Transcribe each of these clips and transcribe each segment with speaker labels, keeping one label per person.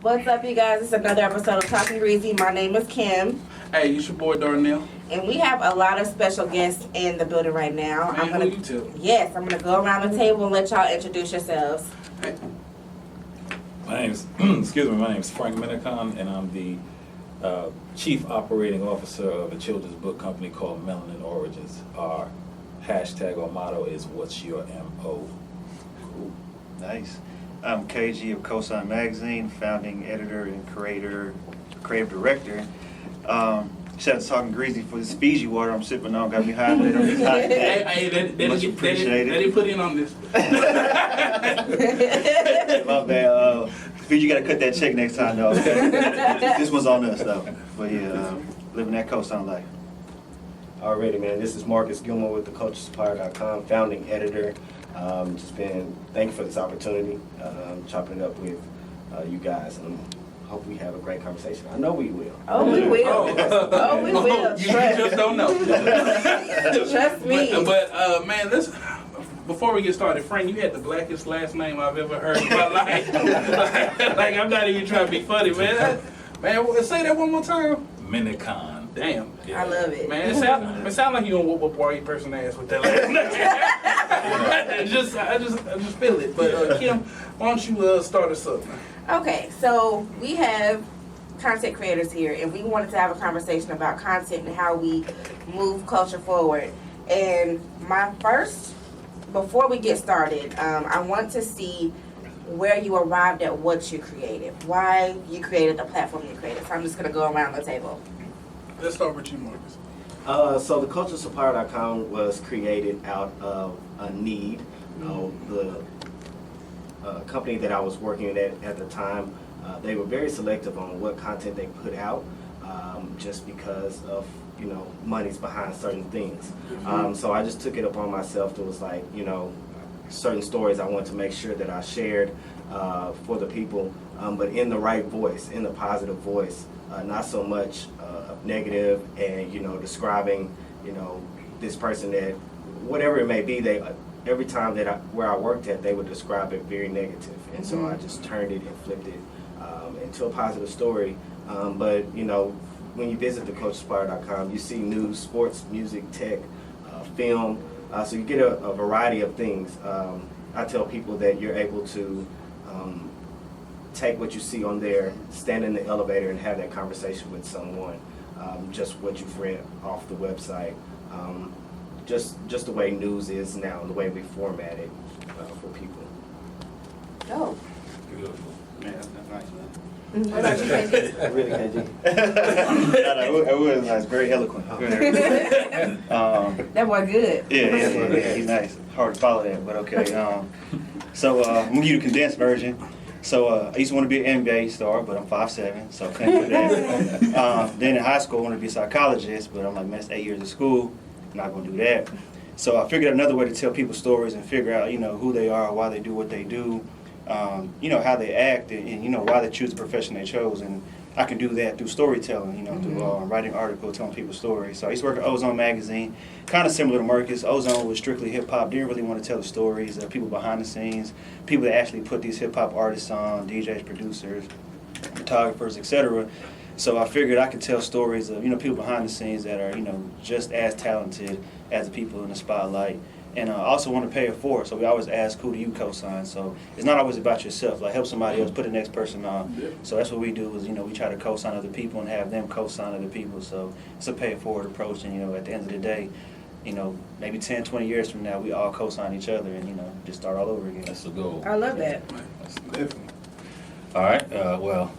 Speaker 1: What's up, you guys? It's another episode of Talkin Greasy. My name is Kim.
Speaker 2: Hey, it's your boy Darnell.
Speaker 1: And we have a lot of special guests in the building right now.
Speaker 2: Man, who you too?
Speaker 1: Yes, I'm gonna go around the table and let y'all introduce yourselves.
Speaker 2: Hey.
Speaker 3: My name's my name's Frank Minicon, and I'm the Chief Operating Officer of a children's book company called Melanin Origins. Our hashtag or motto is "What's your MO?"
Speaker 4: Cool. Nice. I'm KG of Cosign Magazine, founding editor and creative director. Shout out to Talkin Greasy for this Fiji water I'm sipping on. Got me hydrated on this hot day.
Speaker 2: Hey,
Speaker 4: Much appreciated.
Speaker 2: They put in on this.
Speaker 4: My bad. Fiji, you gotta cut that check next time, though. Okay? This one's on us, though. But yeah, living that coastline life.
Speaker 5: Alrighty, man. This is Marcus Gilmore with theculturesupplier.com, founding editor. Thank you for this opportunity, chopping it up with you guys, and hope we have a great conversation. I know we will.
Speaker 1: Oh, we will. Oh, we will.
Speaker 2: You just don't know.
Speaker 1: Trust me.
Speaker 2: But man, before we get started, Frank, you had the blackest last name I've ever heard in my life. like I'm not even trying to be funny, man. Man, say that one more time.
Speaker 3: Minicon.
Speaker 2: Damn.
Speaker 1: I love it.
Speaker 2: Man, it sound like you gonna whoop a white person ass with that last name. I just feel it. But Kim, why don't you start us up?
Speaker 1: Okay, so we have content creators here, and we wanted to have a conversation about content and how we move culture forward. And before we get started, I want to see where you arrived at what you created, why you created the platform you created. So I'm just going to go around the table.
Speaker 2: Let's start with you, Marcus.
Speaker 5: So theculturesupplier.com was created out of a need. The company that I was working at the time, they were very selective on what content they put out, just because of money's behind certain things. So I just took it upon myself to was like certain stories I wanted to make sure that I shared for the people, but in the right voice, in the positive voice, not so much negative and describing this person that whatever it may be, they every time that where I worked at, they would describe it very negative, and so I just turned it and flipped it into a positive story. But when you visit theculturesupplier.com, you see news, sports, music, tech, film, so you get a variety of things. I tell people that you're able to take what you see on there, stand in the elevator, and have that conversation with someone. Just what you've read off the website. Just the way news is now, and the way we format it for people.
Speaker 1: Oh.
Speaker 3: Beautiful.
Speaker 4: Man, that's nice, man.
Speaker 1: What about you, KG?
Speaker 5: Really, KG?
Speaker 4: It was nice, very eloquent.
Speaker 1: That boy good.
Speaker 4: Yeah, he's nice. Hard to follow that, but okay. So I'm gonna give you the condensed version. So I used to want to be an NBA star, but I'm 5'7", so couldn't do that. Then in high school, I wanted to be a psychologist, but I'm like, man, that's 8 years of school. I'm not gonna do that. So I figured out another way to tell people stories and figure out, who they are, why they do what they do, how they act, and why they choose the profession they chose. And I can do that through storytelling, through writing articles, telling people stories. So I used to work at Ozone Magazine, kind of similar to Marcus. Ozone was strictly hip-hop, didn't really want to tell the stories of people behind the scenes, people that actually put these hip-hop artists on, DJs, producers, photographers, etc. So I figured I could tell stories of, people behind the scenes that are, just as talented as the people in the spotlight. And I also want to pay it forward. So we always ask, who do you co-sign? So it's not always about yourself. Like, help somebody else, put the next person on.
Speaker 2: Yeah.
Speaker 3: So that's what we do is, we try to co-sign other people and have them co-sign other people. So it's a pay it forward approach. And, at the end of the day, maybe 10, 20 years from now, we all co-sign each other and, just start all over again. That's the goal.
Speaker 1: I love that.
Speaker 3: That's definitely. All right. Well,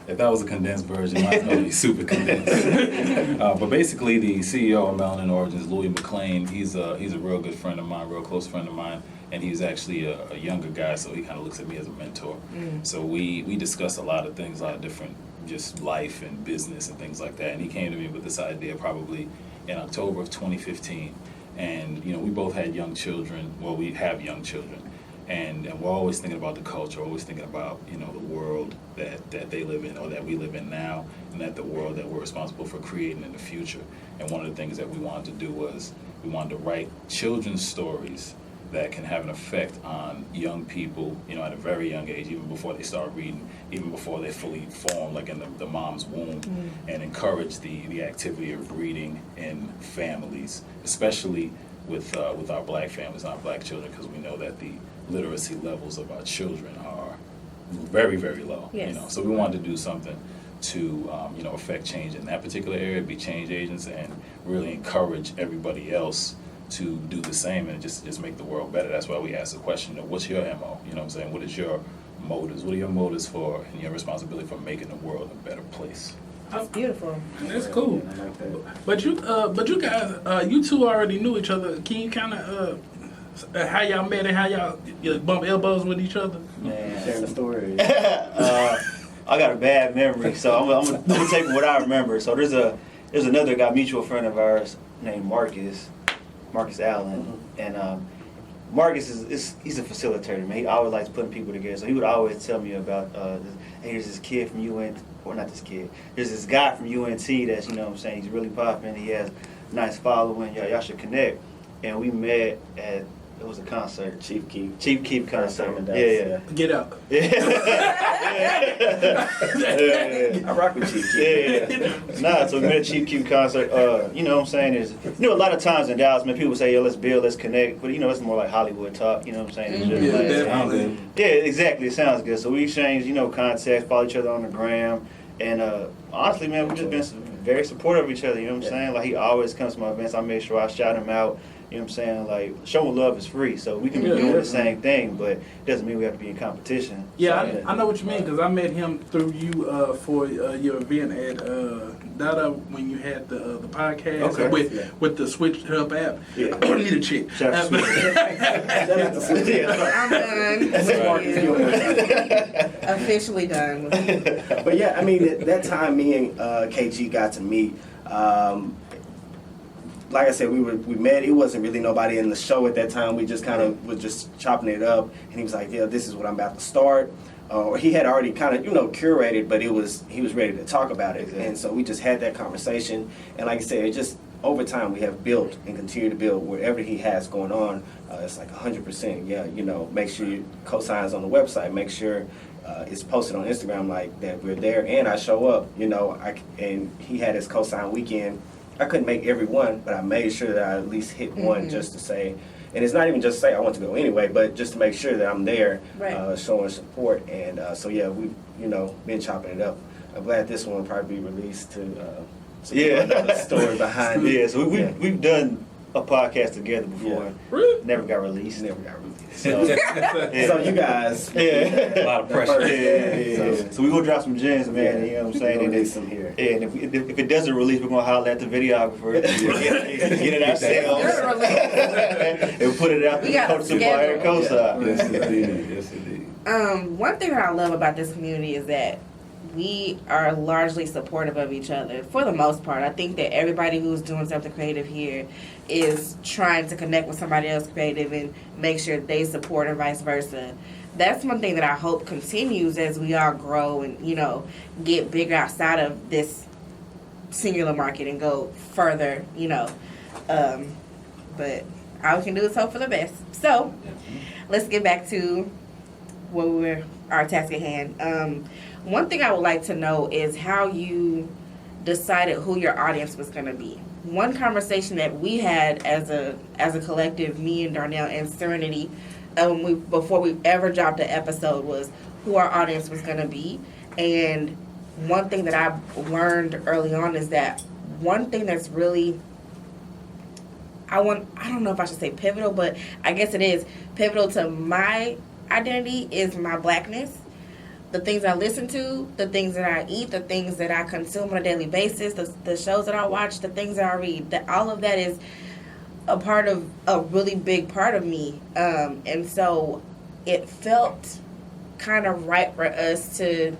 Speaker 3: if that was a condensed version, mine's going to be super condensed. But basically, the CEO of Melanin Origins, Louis McLean, he's a real good friend of mine, real close friend of mine, and he's actually a younger guy, so he kind of looks at me as a mentor. So we discuss a lot of things, a lot of different just life and business and things like that. And he came to me with this idea probably in October of 2015. And we both had young children. Well, we have young children. And we're always thinking about the culture, always thinking about, the world that they live in or that we live in now, and that the world that we're responsible for creating in the future. And one of the things that we wanted to do was we wanted to write children's stories that can have an effect on young people, at a very young age, even before they start reading, even before they're fully formed, like in the mom's womb, and encourage the activity of reading in families, especially with our black families and our black children, because we know that the literacy levels of our children are very, very low.
Speaker 1: Yes.
Speaker 3: So we wanted to do something to affect change in that particular area, be change agents, and really encourage everybody else to do the same and just make the world better. That's why we asked the question, what's your MO? You know what I'm saying? What is your motives? What are your motives for and your responsibility for making the world a better place?
Speaker 1: That's beautiful.
Speaker 2: That's cool.
Speaker 5: I like that.
Speaker 2: But you guys, you two already knew each other. Can you kind of how y'all met and how y'all bump elbows with each other?
Speaker 4: Man.
Speaker 5: Sharing the story.
Speaker 4: I got a bad memory, so I'm gonna take what I remember. So there's another guy, mutual friend of ours named Marcus Allen, and Marcus he's a facilitator, man. He always likes putting people together. So he would always tell me about, hey, there's this kid from UNT, or not this kid. There's this guy from UNT that's, what I'm saying, he's really popping. He has a nice following. Y'all should connect. And we met at, it was a concert.
Speaker 5: Chief Keef.
Speaker 4: Chief Keef concert.
Speaker 5: Dallas,
Speaker 4: Yeah.
Speaker 2: Get out.
Speaker 4: Yeah.
Speaker 5: I rock with Chief Keef.
Speaker 4: Yeah. Nah, so we met at Chief Keef concert. You know what I'm saying? Is a lot of times in Dallas, man, people say, yo, let's build, let's connect. But it's more like Hollywood talk. You know what I'm saying? It's just like,
Speaker 2: definitely.
Speaker 4: yeah, exactly. It sounds good. So we exchange, contacts, follow each other on the gram. And honestly, man, we've just been very supportive of each other. You know what I'm saying? Like, he always comes to my events. I make sure I shout him out. You know what I'm saying? Like, showing love is free, so we can be doing the same thing, but it doesn't mean we have to be in competition.
Speaker 2: Yeah,
Speaker 4: So,
Speaker 2: I know what you mean, because I met him through you for your event at Dada when you had the podcast
Speaker 4: Okay.
Speaker 2: with the Switch Up app.
Speaker 4: Yeah.
Speaker 2: I need a chick.
Speaker 4: Shout out to
Speaker 5: Shout out to Switch.
Speaker 1: I'm done. Officially done.
Speaker 5: But yeah, I mean, that time me and KG got to meet. Like I said, we met. It wasn't really nobody in the show at that time. We just kind of was just chopping it up, and he was like, "Yeah, this is what I'm about to start." Or he had already kind of curated, but he was ready to talk about it,
Speaker 4: Exactly.
Speaker 5: and so we just had that conversation. And like I said, it just over time we have built and continue to build whatever he has going on. It's like 100%. Yeah, make sure your cosigns on the website. Make sure it's posted on Instagram like that we're there, and I show up. And he had his cosign weekend. I couldn't make every one, but I made sure that I at least hit one just to say, and it's not even just to say I want to go anyway, but just to make sure that I'm there,
Speaker 1: Right.
Speaker 5: showing support. And so yeah, we've been chopping it up. I'm glad this one will probably be released to the story behind it.
Speaker 4: Yeah, so we've done a podcast together before.
Speaker 5: Yeah.
Speaker 2: Really?
Speaker 4: Never got released.
Speaker 5: Never got released.
Speaker 4: So,
Speaker 5: So you guys,
Speaker 3: A lot of pressure.
Speaker 4: yeah. So we gonna drop some gems, man. You know what I'm saying?
Speaker 5: We're
Speaker 4: And
Speaker 5: gonna get some here.
Speaker 4: and if it doesn't release, we're gonna holler at the videographer, get it ourselves, and put it out
Speaker 1: We
Speaker 4: to
Speaker 1: got a
Speaker 4: Coach Supplier and
Speaker 1: schedule.
Speaker 4: Co-Side.
Speaker 3: Yes, indeed. Yes, indeed.
Speaker 1: One thing that I love about this community is that we are largely supportive of each other for the most part. I think that everybody who's doing something creative here is trying to connect with somebody else creative and make sure they support and vice versa. That's one thing that I hope continues as we all grow and, get bigger outside of this singular market and go further, but all we can do is hope for the best. So let's get back to our task at hand. One thing I would like to know is how you decided who your audience was going to be. One conversation that we had as a collective, me and Darnell and Serenity, before we ever dropped an episode, was who our audience was going to be. And one thing that I've learned early on is that one thing that's really, I don't know if I should say pivotal, but I guess it is pivotal to my identity is my blackness. The things I listen to, the things that I eat, the things that I consume on a daily basis, the shows that I watch, the things that I read, all of that is a really big part of me. And so it felt kind of right for us to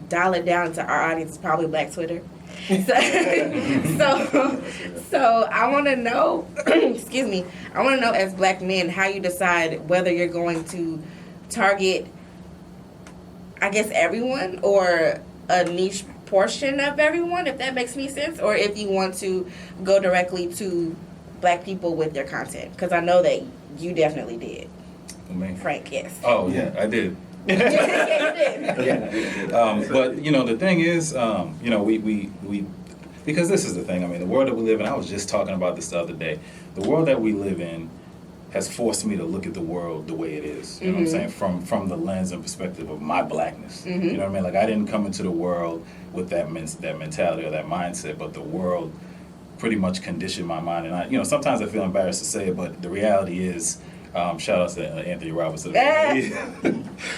Speaker 1: dial it down to our audience, probably Black Twitter. So I want to know, excuse me, I want to know as Black men how you decide whether you're going to target, I guess, everyone or a niche portion of everyone, if that makes any sense, or if you want to go directly to Black people with your content. Because I know that You definitely did.
Speaker 3: For me.
Speaker 1: Frank, yes.
Speaker 3: Oh yeah, I did.
Speaker 1: Yeah, you did.
Speaker 3: But the thing is, we because this is the thing. I mean, the world that we live in. I was just talking about this the other day. The world that we live in has forced me to look at the world the way it is. You know what I'm saying? From the lens and perspective of my blackness. You know what I mean? Like I didn't come into the world with that mentality or that mindset, but the world pretty much conditioned my mind. And I, sometimes I feel embarrassed to say it, but the reality is, shout out to Anthony Robertson.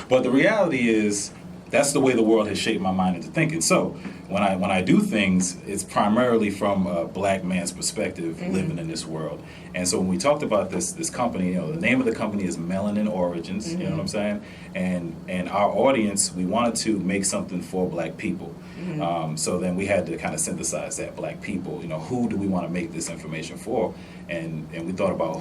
Speaker 3: But the reality is, that's the way the world has shaped my mind into thinking. So when I do things, it's primarily from a black man's perspective living in this world. And so when we talked about this company, the name of the company is Melanin Origins. You know what I'm saying? And our audience, we wanted to make something for black people. So then we had to kind of synthesize that black people. Who do we want to make this information for? And we thought about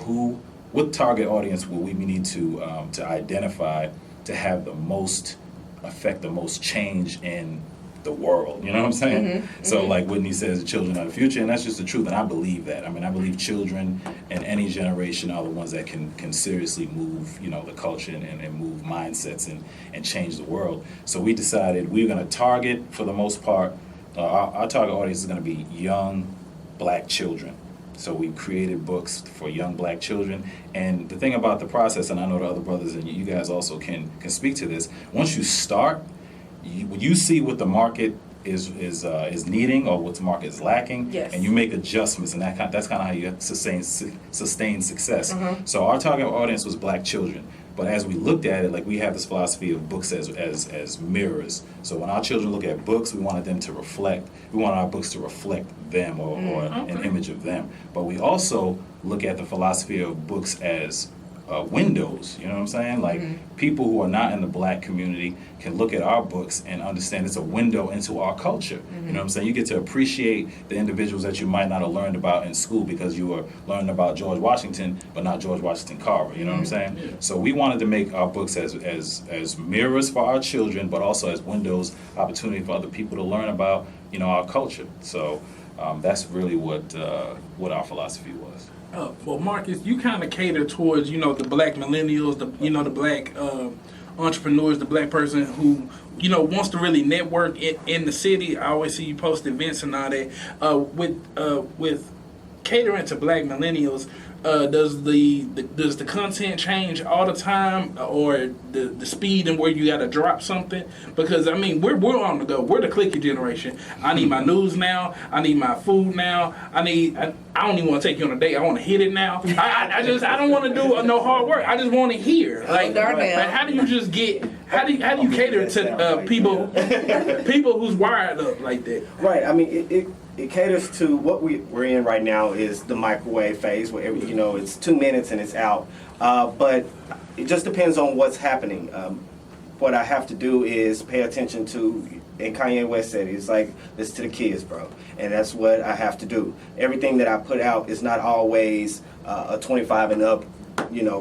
Speaker 3: what target audience will we need to identify to have the most affect the most change in the world. You know what I'm saying? So like Whitney says, children are the future, and that's just the truth, and I believe that. I mean, I believe children in any generation are the ones that can seriously move, the culture and move mindsets and change the world. So we decided we're going to target, for the most part, our target audience is going to be young black children. So we created books for young black children. And the thing about the process, and I know the other brothers and you guys also can speak to this, once you start, when you see what the market is needing or what the market is lacking,
Speaker 1: Yes.
Speaker 3: and you make adjustments, and that's kind of how you sustain success. So our target audience was black children. But as we looked at it, like we have this philosophy of books as mirrors. So when our children look at books, we wanted them to reflect. We want our books to reflect them or an image of them. But we also look at the philosophy of books as windows. You know what I'm saying? Like people who are not in the black community can look at our books and understand it's a window into our culture. You know what I'm saying? You get to appreciate the individuals that you might not have learned about in school because you were learning about George Washington, but not George Washington Carver. You know what I'm saying?
Speaker 2: Yeah.
Speaker 3: So we wanted to make our books as mirrors for our children, but also as windows, opportunity for other people to learn about our culture. So that's really what our philosophy was.
Speaker 2: Well, Marcus, you kind of cater towards, the black millennials, the black entrepreneurs, the black person who, wants to really network in the city. I always see you post events and all that. With catering to black millennials, does the content change all the time, or the speed and where you got to drop something? Because I mean, we're on the go. We're the clicky generation. I need my news now. I need my food now. I don't even want to take you on a date. I want to hit it now. I don't want to do no hard work. I just want to hear. Like how do you just get? How do you cater to people who's wired up like that?
Speaker 5: Right. I mean, it caters to what we're in right now is the microwave phase where it's 2 minutes and it's out. But it just depends on what's happening. What I have to do is pay attention to, and Kanye West said, it's like, listen to the kids, bro. And that's what I have to do. Everything that I put out is not always a 25 and up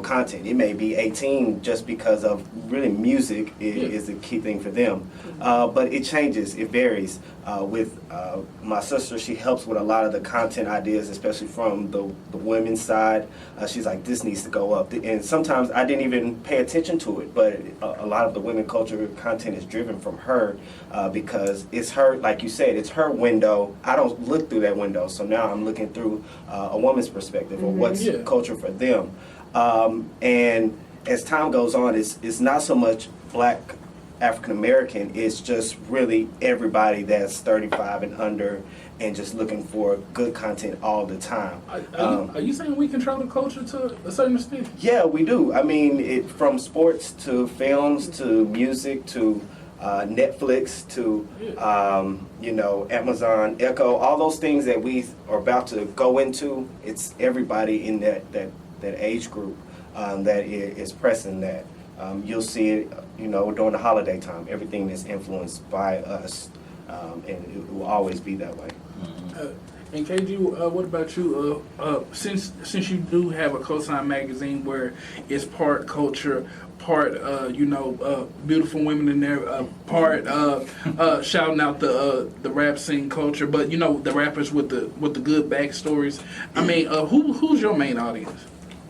Speaker 5: content. It may be 18 just because of really music is the key thing for them. But it changes, it varies. With my sister, she helps with a lot of the content ideas, especially from the women's side. She's like, this needs to go up. And sometimes I didn't even pay attention to it, but a lot of the women culture content is driven from her because it's her, like you said, it's her window. I don't look through that window, so now I'm looking through a woman's perspective of what's culture for them. And as time goes on, it's not so much black African American, it's just really everybody that's 35 and under and just looking for good content all the time.
Speaker 2: Are you saying we control the culture to a certain extent?
Speaker 5: Yeah, we do. I mean, from sports to films to music to Netflix to Amazon Echo, all those things that we are about to go into, it's everybody in that age group that is pressing that. You'll see it, during the holiday time. Everything is influenced by us, and it will always be that way.
Speaker 2: And KG, what about you? Since you do have a Cosign Magazine where it's part culture, part beautiful women in there, part shouting out the rap scene culture, but the rappers with the good backstories. I mean, who's your main audience?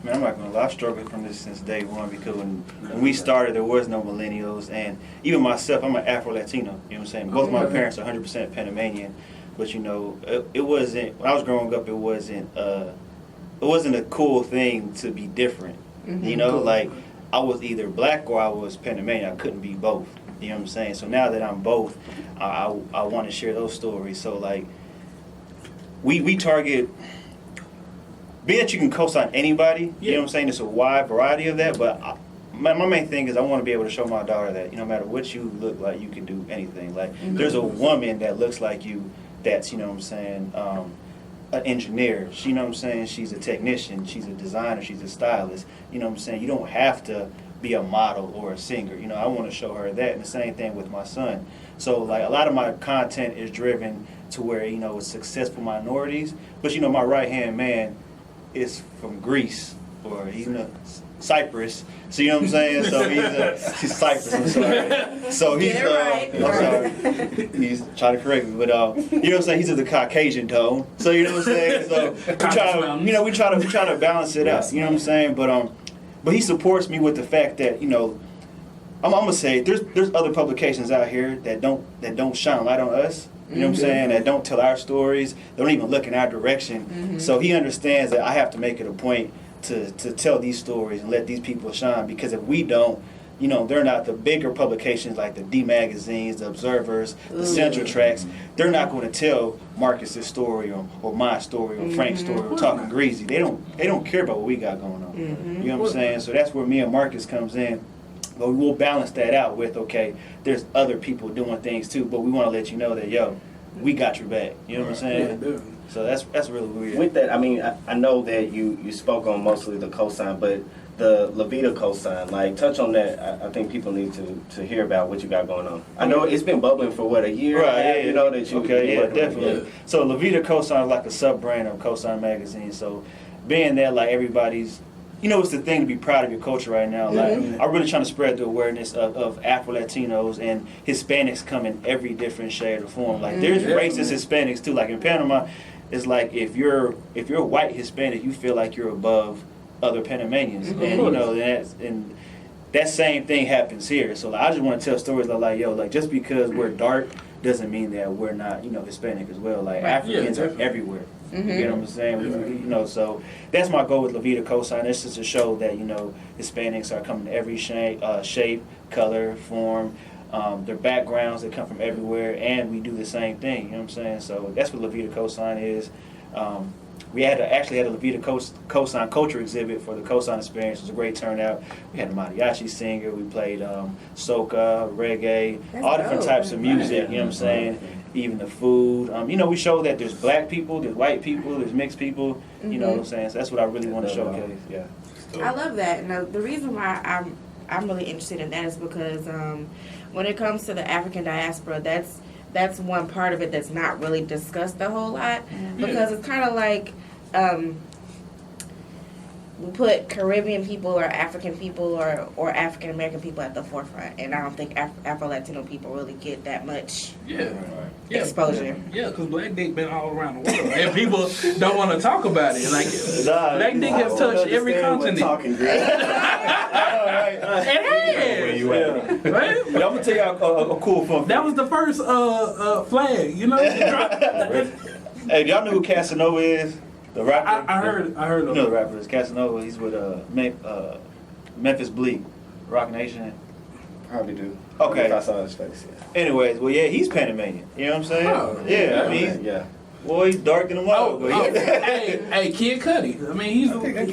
Speaker 4: Man, I'm not gonna lie, I've struggled from this since day one because when we started, there was no millennials, and even myself, I'm an Afro-Latino, you know what I'm saying? Both my parents are 100% Panamanian, but you know, it wasn't, when I was growing up, it wasn't a cool thing to be different, you know? Like, I was either black or I was Panamanian, I couldn't be both, you know what I'm saying? So now that I'm both, I want to share those stories, so like, we target... Being that you can co-sign anybody, you know what I'm saying, there's a wide variety of that, but my main thing is I want to be able to show my daughter that, you know, no matter what you look like, you can do anything. Like, there's a woman that looks like you that's, you know what I'm saying, an engineer. She, you know what I'm saying, she's a technician, she's a designer, she's a stylist. You know what I'm saying, you don't have to be a model or a singer. You know, I want to show her that, and the same thing with my son. So, like, a lot of my content is driven to where, you know, it's successful minorities, but, you know, my right-hand man is from Greece, or you know, Cyprus. So you know what I'm saying? So he's Cyprus. I'm sorry. So he's
Speaker 1: right.
Speaker 4: I'm sorry. He's trying to correct me, but you know what I'm saying? He's of the Caucasian tone. So you know what I'm saying? So we try to balance it out. You know what I'm saying? But he supports me with the fact that, you know, I'm gonna say there's other publications out here that don't shine light on us. You know what I'm saying? That don't tell our stories. They don't even look in our direction. So he understands that I have to make it a point to tell these stories and let these people shine. Because if we don't, you know, they're not the bigger publications like the D magazines, the Observers, the Central Tracks. They're not going to tell Marcus's story or my story or Frank's story or Talkin Greasy. They don't care about what we got going on. You know what I'm saying? So that's where me and Marcus comes in. But we'll balance that out with, okay, there's other people doing things too, but we want to let you know that, yo, we got your back. You know what I'm saying?
Speaker 2: Yeah,
Speaker 4: so that's really weird.
Speaker 5: With that, I mean, I know that you spoke on mostly the cosign, but the Levita cosign, like, touch on that. I think people need to hear about what you got going on. I know it's been bubbling for, what, a year?
Speaker 4: Right, yeah.
Speaker 5: You know that you...
Speaker 4: Okay, yeah, definitely. So Levita Cosign is like a sub-brand of Cosign Magazine. So being that, like, everybody's... You know, it's the thing to be proud of your culture right now. Like, I'm really trying to spread the awareness of Afro-Latinos, and Hispanics come in every different shade or form. Like, there's racist Hispanics too. Like in Panama, it's like if you're white Hispanic, you feel like you're above other Panamanians, and you know that same thing happens here. So like, I just want to tell stories like, yo, like, just because we're dark doesn't mean that we're not, you know, Hispanic as well. Like, Africans are everywhere. You know what I'm saying? You know, so that's my goal with Levita Cosign. It's just to show that, you know, Hispanics are coming in every shape, color, form, their backgrounds, they come from everywhere, and we do the same thing. You know what I'm saying? So that's what Levita Cosign is. We actually had a Levita Cosign culture exhibit for the Cosign experience. It was a great turnout. We had a mariachi singer. We played soca, reggae, all different types of music. You know what I'm saying? Even the food. You know, we show that there's black people, there's white people, there's mixed people. You know what I'm saying? So that's what I really want to showcase. Yeah.
Speaker 1: I love that. And the reason why I'm really interested in that is because when it comes to the African diaspora, that's one part of it that's not really discussed a whole lot, because it's kind of like we put Caribbean people or African people or African American people at the forefront, and I don't think Afro-Latino people really get that much exposure.
Speaker 2: Yeah, because black dick been all around the world, and people don't want to talk about it. Like, black dick has touched every continent.
Speaker 5: Talkin Greasy.
Speaker 2: It has. Right?
Speaker 4: I'm gonna tell y'all a cool fun.
Speaker 2: That was the first flag, you know.
Speaker 4: Hey, do y'all know who Casanova is? The rapper.
Speaker 2: I heard of
Speaker 4: You know the rapper is Casanova. He's with Memphis Bleak, Rock Nation.
Speaker 5: Probably do.
Speaker 4: Okay.
Speaker 5: If I saw his face, yeah.
Speaker 4: Anyways, well, yeah, he's Panamanian. You know what I'm saying?
Speaker 2: Oh,
Speaker 4: yeah, I mean,
Speaker 5: yeah.
Speaker 4: Boy, he's darker than white.
Speaker 2: Hey, Kid Cudi. I mean, he's
Speaker 1: Mexican.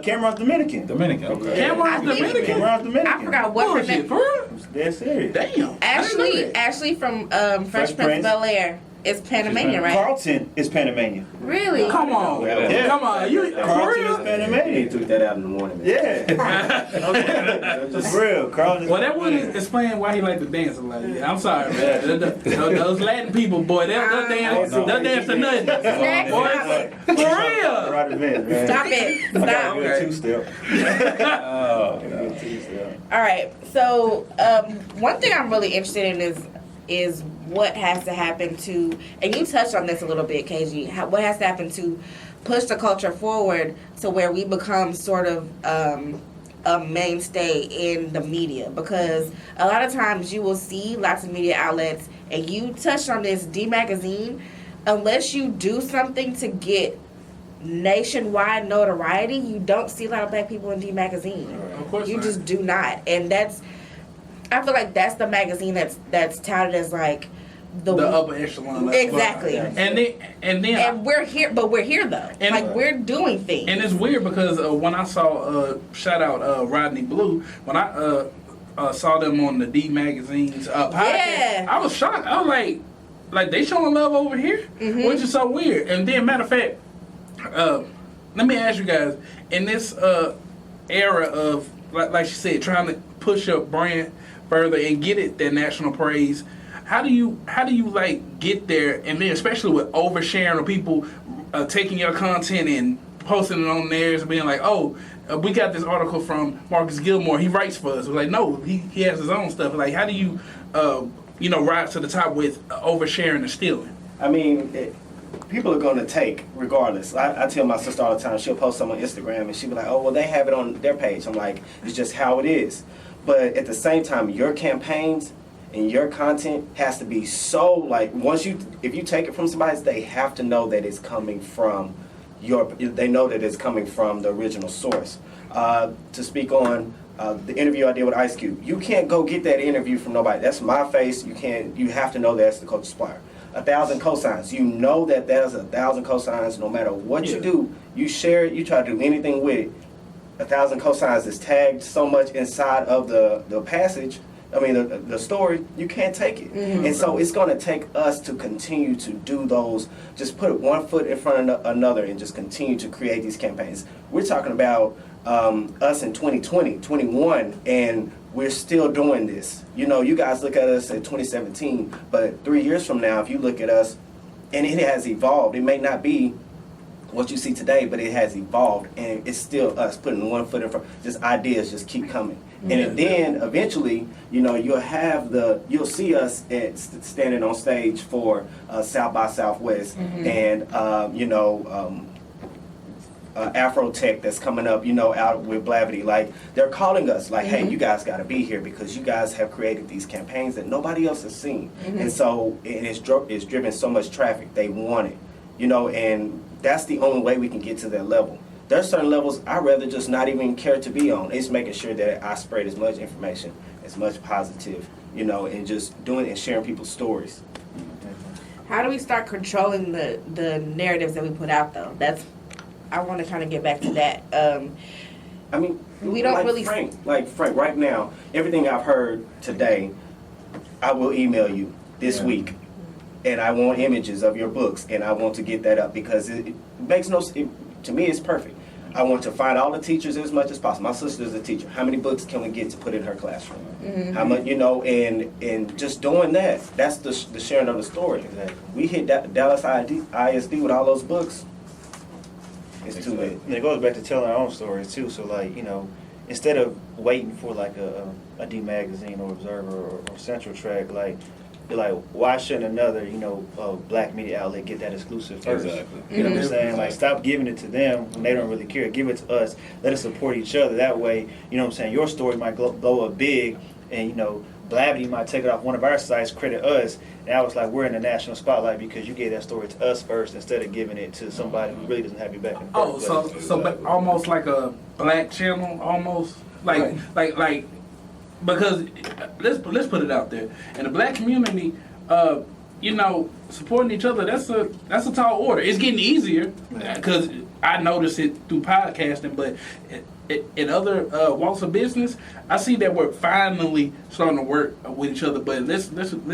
Speaker 4: Cameron's Dominican.
Speaker 3: Dominican, okay.
Speaker 2: Cameron's Dominican.
Speaker 4: Cameron's Dominican.
Speaker 1: I forgot what her
Speaker 2: Bullshit,
Speaker 1: name.
Speaker 2: for real?
Speaker 4: Dead serious.
Speaker 2: Damn.
Speaker 1: Ashley from Fresh Prince of Bel-Air is Panamanian, right?
Speaker 4: Carlton is Panamanian.
Speaker 1: Really?
Speaker 2: Come on.
Speaker 4: Yeah.
Speaker 2: Come on. You for
Speaker 4: Carlton is
Speaker 2: real?
Speaker 5: He
Speaker 4: Panamanian.
Speaker 5: took that out in the morning. Man.
Speaker 4: Yeah. It's real. Carlton.
Speaker 2: Well, that wouldn't explain why he liked to dance a lot. Yeah, I'm sorry, man. Those Latin people, boy, they'll dance to nothing. Boy, for real.
Speaker 4: Right event, man.
Speaker 1: Stop it. Stop.
Speaker 4: Good two-step. Good two-step.
Speaker 1: All right. So one thing I'm really interested in is what has to happen to, and you touched on this a little bit, KG. What has to happen to push the culture forward to where we become sort of a mainstay in the media, because a lot of times you will see lots of media outlets, and you touched on this, D Magazine, unless you do something to get nationwide notoriety, you don't see a lot of black people in D Magazine.
Speaker 2: Of course
Speaker 1: You
Speaker 2: not.
Speaker 1: just do not. And I feel like that's the magazine that's touted as like
Speaker 2: the upper echelon.
Speaker 1: Exactly.
Speaker 2: And then
Speaker 1: And we're here though.
Speaker 2: And-
Speaker 1: like we're doing things.
Speaker 2: and it's weird because when I saw shout out Rodney Blue, when I saw them on the D Magazine's podcast,
Speaker 1: Yeah.
Speaker 2: I was shocked. I was like they showing love over here, which is so weird. And then matter of fact, let me ask you guys, in this era of like she said, trying to push your brand further and get it that national praise, how do you like get there? And then especially with oversharing, or people taking your content and posting it on theirs and being like, oh, we got this article from Marcus Gilmore, he writes for us. We're like, no, he has his own stuff. Like, how do you rise to the top with oversharing and stealing?
Speaker 5: I mean, people are going to take regardless. I tell my sister all the time, she'll post something on Instagram and she'll be like, oh, well, they have it on their page. I'm like, it's just how it is. But at the same time, your campaigns and your content has to be so, like, if you take it from somebody, they have to know that it's coming from they know that it's coming from the original source. To speak on the interview I did with Ice Cube, you can't go get that interview from nobody. That's my face. You have to know that's the Culture Supplier. 1,000 cosigns. You know that there's 1,000 cosigns. No matter what you do, you share it. You try to do anything with it. 1,000 cosigns is tagged so much inside of the passage. I mean, the story. You can't take it, and so it's going to take us to continue to do those. Just put one foot in front of another, and just continue to create these campaigns. We're talking about us in 2020, 21, and we're still doing this. You know, you guys look at us in 2017, but 3 years from now, if you look at us, and it has evolved. It may not be what you see today, but it has evolved, and it's still us putting one foot in front. Just ideas just keep coming, and then eventually, you'll see us standing on stage for South by Southwest, and Afro Tech that's coming up, out with behbeh. Like, they're calling us, like, hey, you guys got to be here because you guys have created these campaigns that nobody else has seen, and so it's driven so much traffic. They want it, and that's the only way we can get to that level. There's certain levels I'd rather just not even care to be on. It's making sure that I spread as much information, as much positive, and just doing and sharing people's stories.
Speaker 1: How do we start controlling the narratives that we put out, though? I want to kind of get back to that.
Speaker 5: I mean,
Speaker 1: we don't really...
Speaker 5: Frank, right now, everything I've heard today, I will email you this week. And I want images of your books, and I want to get that up because it makes to me, it's perfect. I want to find all the teachers as much as possible. My sister's a teacher. How many books can we get to put in her classroom? How much, and just doing that, that's the sharing of the story. Exactly. We hit Dallas ISD with all those books. It's too late.
Speaker 4: And it goes back to telling our own stories too. So instead of waiting for like a D Magazine or Observer or Central Track, you're like, why shouldn't another, black media outlet get that exclusive first?
Speaker 3: Exactly.
Speaker 4: You know what I'm saying? Like, stop giving it to them when they don't really care. Give it to us. Let us support each other. That way, you know what I'm saying, your story might blow up big, and, behbeh might take it off one of our sites, credit us. And I was like, we're in the national spotlight because you gave that story to us first instead of giving it to somebody who really doesn't have your back in the first place.
Speaker 2: So almost like a black channel, almost like because let's put it out there in the black community, supporting each other. That's a tall order. It's getting easier because I notice it through podcasting, but in other walks of business, I see that we're finally starting to work with each other. But let's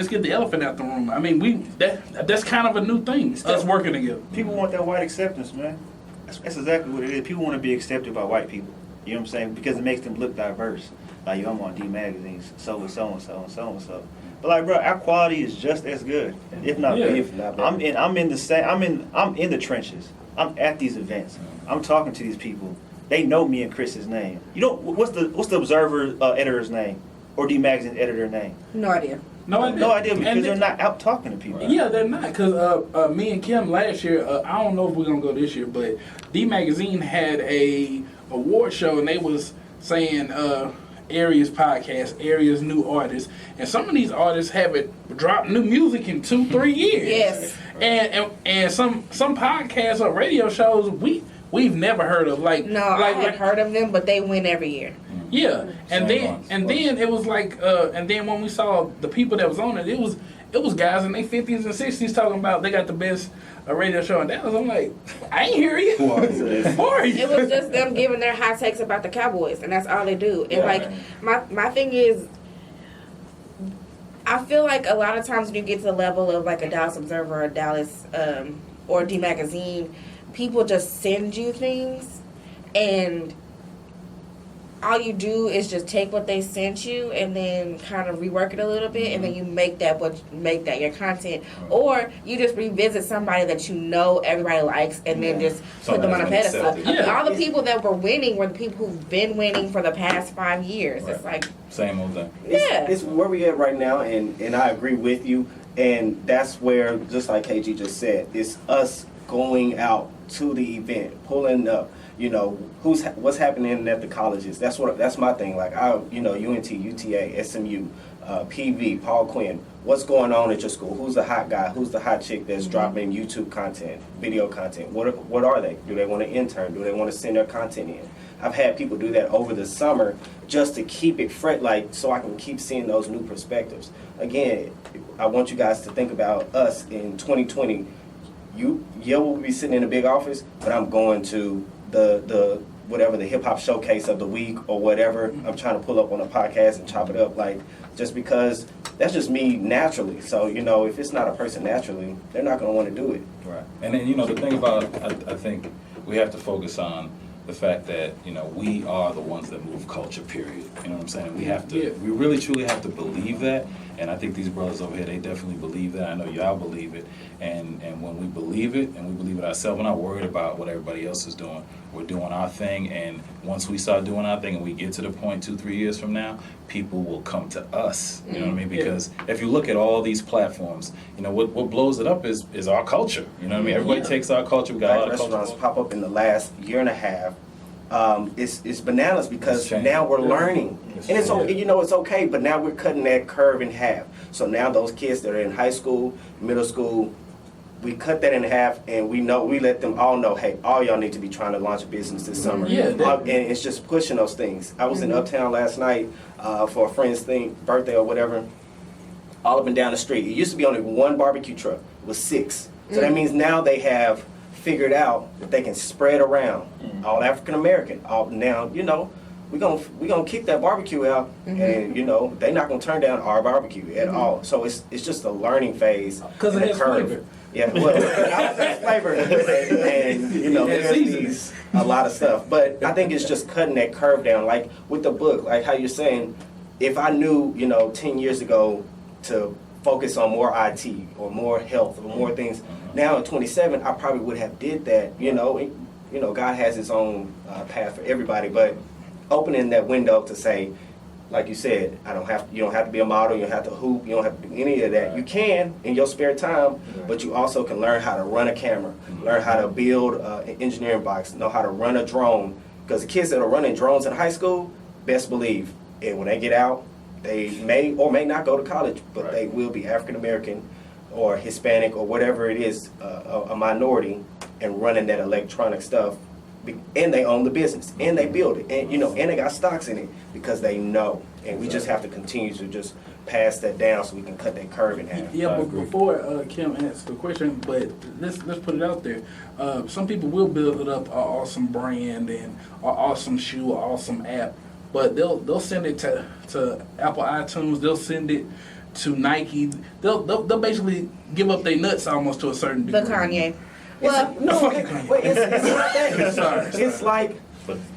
Speaker 2: get the elephant out the room. I mean, that's kind of a new thing. Us working together.
Speaker 4: People want that white acceptance, man. That's exactly what it is. People want to be accepted by white people. You know what I'm saying? Because it makes them look diverse. Like, I'm on D Magazines, so and so and so and so and so. But bro, our quality is just as good, if not better. I'm in the trenches. I'm at these events. I'm talking to these people. They know me and Chris's name. What's the Observer editor's name or D Magazine editor name?
Speaker 1: No idea.
Speaker 2: No idea.
Speaker 4: No idea, because
Speaker 2: And
Speaker 4: they're not out talking to people.
Speaker 2: Yeah, they're not. Because me and Kim last year, I don't know if we're going to go this year, but D Magazine had a award show, and they was saying Area's podcast, Area's new artists. And some of these artists haven't dropped new music in 2-3 years.
Speaker 1: Yes.
Speaker 2: And some podcasts or radio shows we've never heard of. Like,
Speaker 1: No, I had heard of them, but they win every year.
Speaker 2: yeah, and
Speaker 3: Same
Speaker 2: then it was like, and then when we saw the people that was on it, it was guys in their 50s and 60s talking about they got the best radio show in Dallas. I'm like, I ain't hear you. Who are you?
Speaker 1: It was just them giving their hot takes about the Cowboys, and that's all they do. And
Speaker 3: Yeah.
Speaker 1: like my thing is, I feel like a lot of times when you get to the level of like a Dallas Observer or Dallas or D Magazine, people just send you things, and all you do is just take what they sent you and then kind of rework it a little bit, and then you make that your content, or you just revisit somebody that you know everybody likes, and then just put them on a pedestal. All the people that were winning were the people who've been winning for the past 5 years.
Speaker 3: Right.
Speaker 1: It's like,
Speaker 3: Same old thing.
Speaker 5: It's where we at right now, and I agree with you. And that's where, just like KG just said, it's us going out to the event, pulling up. You know, what's happening at the colleges. That's my thing. Like UNT, UTA, SMU, PV, Paul Quinn. What's going on at your school? Who's the hot guy? Who's the hot chick that's dropping YouTube content, video content? What are they? Do they want to intern? Do they want to send their content in? I've had people do that over the summer just to keep it fresh, like so I can keep seeing those new perspectives. Again, I want you guys to think about us in 2020. We'll be sitting in a big office, but I'm going to the whatever the hip hop showcase of the week or whatever. I'm trying to pull up on a podcast and chop it up, like, just because that's just me naturally. So if it's not a person naturally, they're not going to want to do it.
Speaker 3: Right. And then the thing about it, I think we have to focus on the fact that we are the ones that move culture. Period. You know what I'm saying? We have to.
Speaker 2: Yeah.
Speaker 3: We really truly have to believe that. And I think these brothers over here, they definitely believe that. I know y'all believe it. And when we believe it, and we believe it ourselves, we're not worried about what everybody else is doing. We're doing our thing, and once we start doing our thing and we get to the point 2-3 years from now, people will come to us. You know what I mean? Because if you look at all these platforms, what blows it up is our culture. You know what I mean? Everybody takes our culture. We got a lot of
Speaker 5: Restaurants
Speaker 3: culture.
Speaker 5: pop up in the last year and a half. It's bananas because
Speaker 3: It's changed.
Speaker 5: now we're learning,
Speaker 3: It's
Speaker 5: and it's
Speaker 3: changed.
Speaker 5: okay. It's okay, but now we're cutting that curve in half. So now those kids that are in high school, middle school, we cut that in half, and we let them all know, hey, all y'all need to be trying to launch a business this summer.
Speaker 2: Yeah,
Speaker 5: And it's just pushing those things. I was in Uptown last night for a friend's birthday or whatever. All up and down the street. It used to be only one barbecue truck. It was 6. So that means now they have figured out that they can spread around, all African American. Now we're gonna kick that barbecue out, and they're not gonna turn down our barbecue at all. So it's just a learning phase.
Speaker 2: Because it
Speaker 5: and a
Speaker 2: has
Speaker 5: curve.
Speaker 2: flavor.
Speaker 5: Yeah, well, it has flavor, and there's a lot of stuff. But I think it's just cutting that curve down, like with the book, like how you're saying. If I knew 10 years ago to focus on more IT or more health or more things. Now at 27, I probably would have did that. God has His own path for everybody, but opening that window to say, like you said, you don't have to be a model, you don't have to hoop, you don't have to do any of that. You can in your spare time, but you also can learn how to run a camera, learn how to build an engineering box, know how to run a drone. Because the kids that are running drones in high school, best believe, and when they get out, they may or may not go to college, but they will be African American or Hispanic or whatever it is, a minority, and running that electronic stuff. And they own the business, and they build it, and and they got stocks in it because they know. And we just have to continue to just pass that down so we can cut that curve in half.
Speaker 2: Yeah, but before Kim asks the question, but let's put it out there. Some people will build it up an awesome brand and an awesome shoe, an awesome app, but they'll send it to Apple iTunes. They'll send it to Nike. They'll basically give up their nuts almost to a certain degree.
Speaker 1: the Kanye.
Speaker 5: Well, no, it's not that.
Speaker 2: Sorry.
Speaker 5: It's like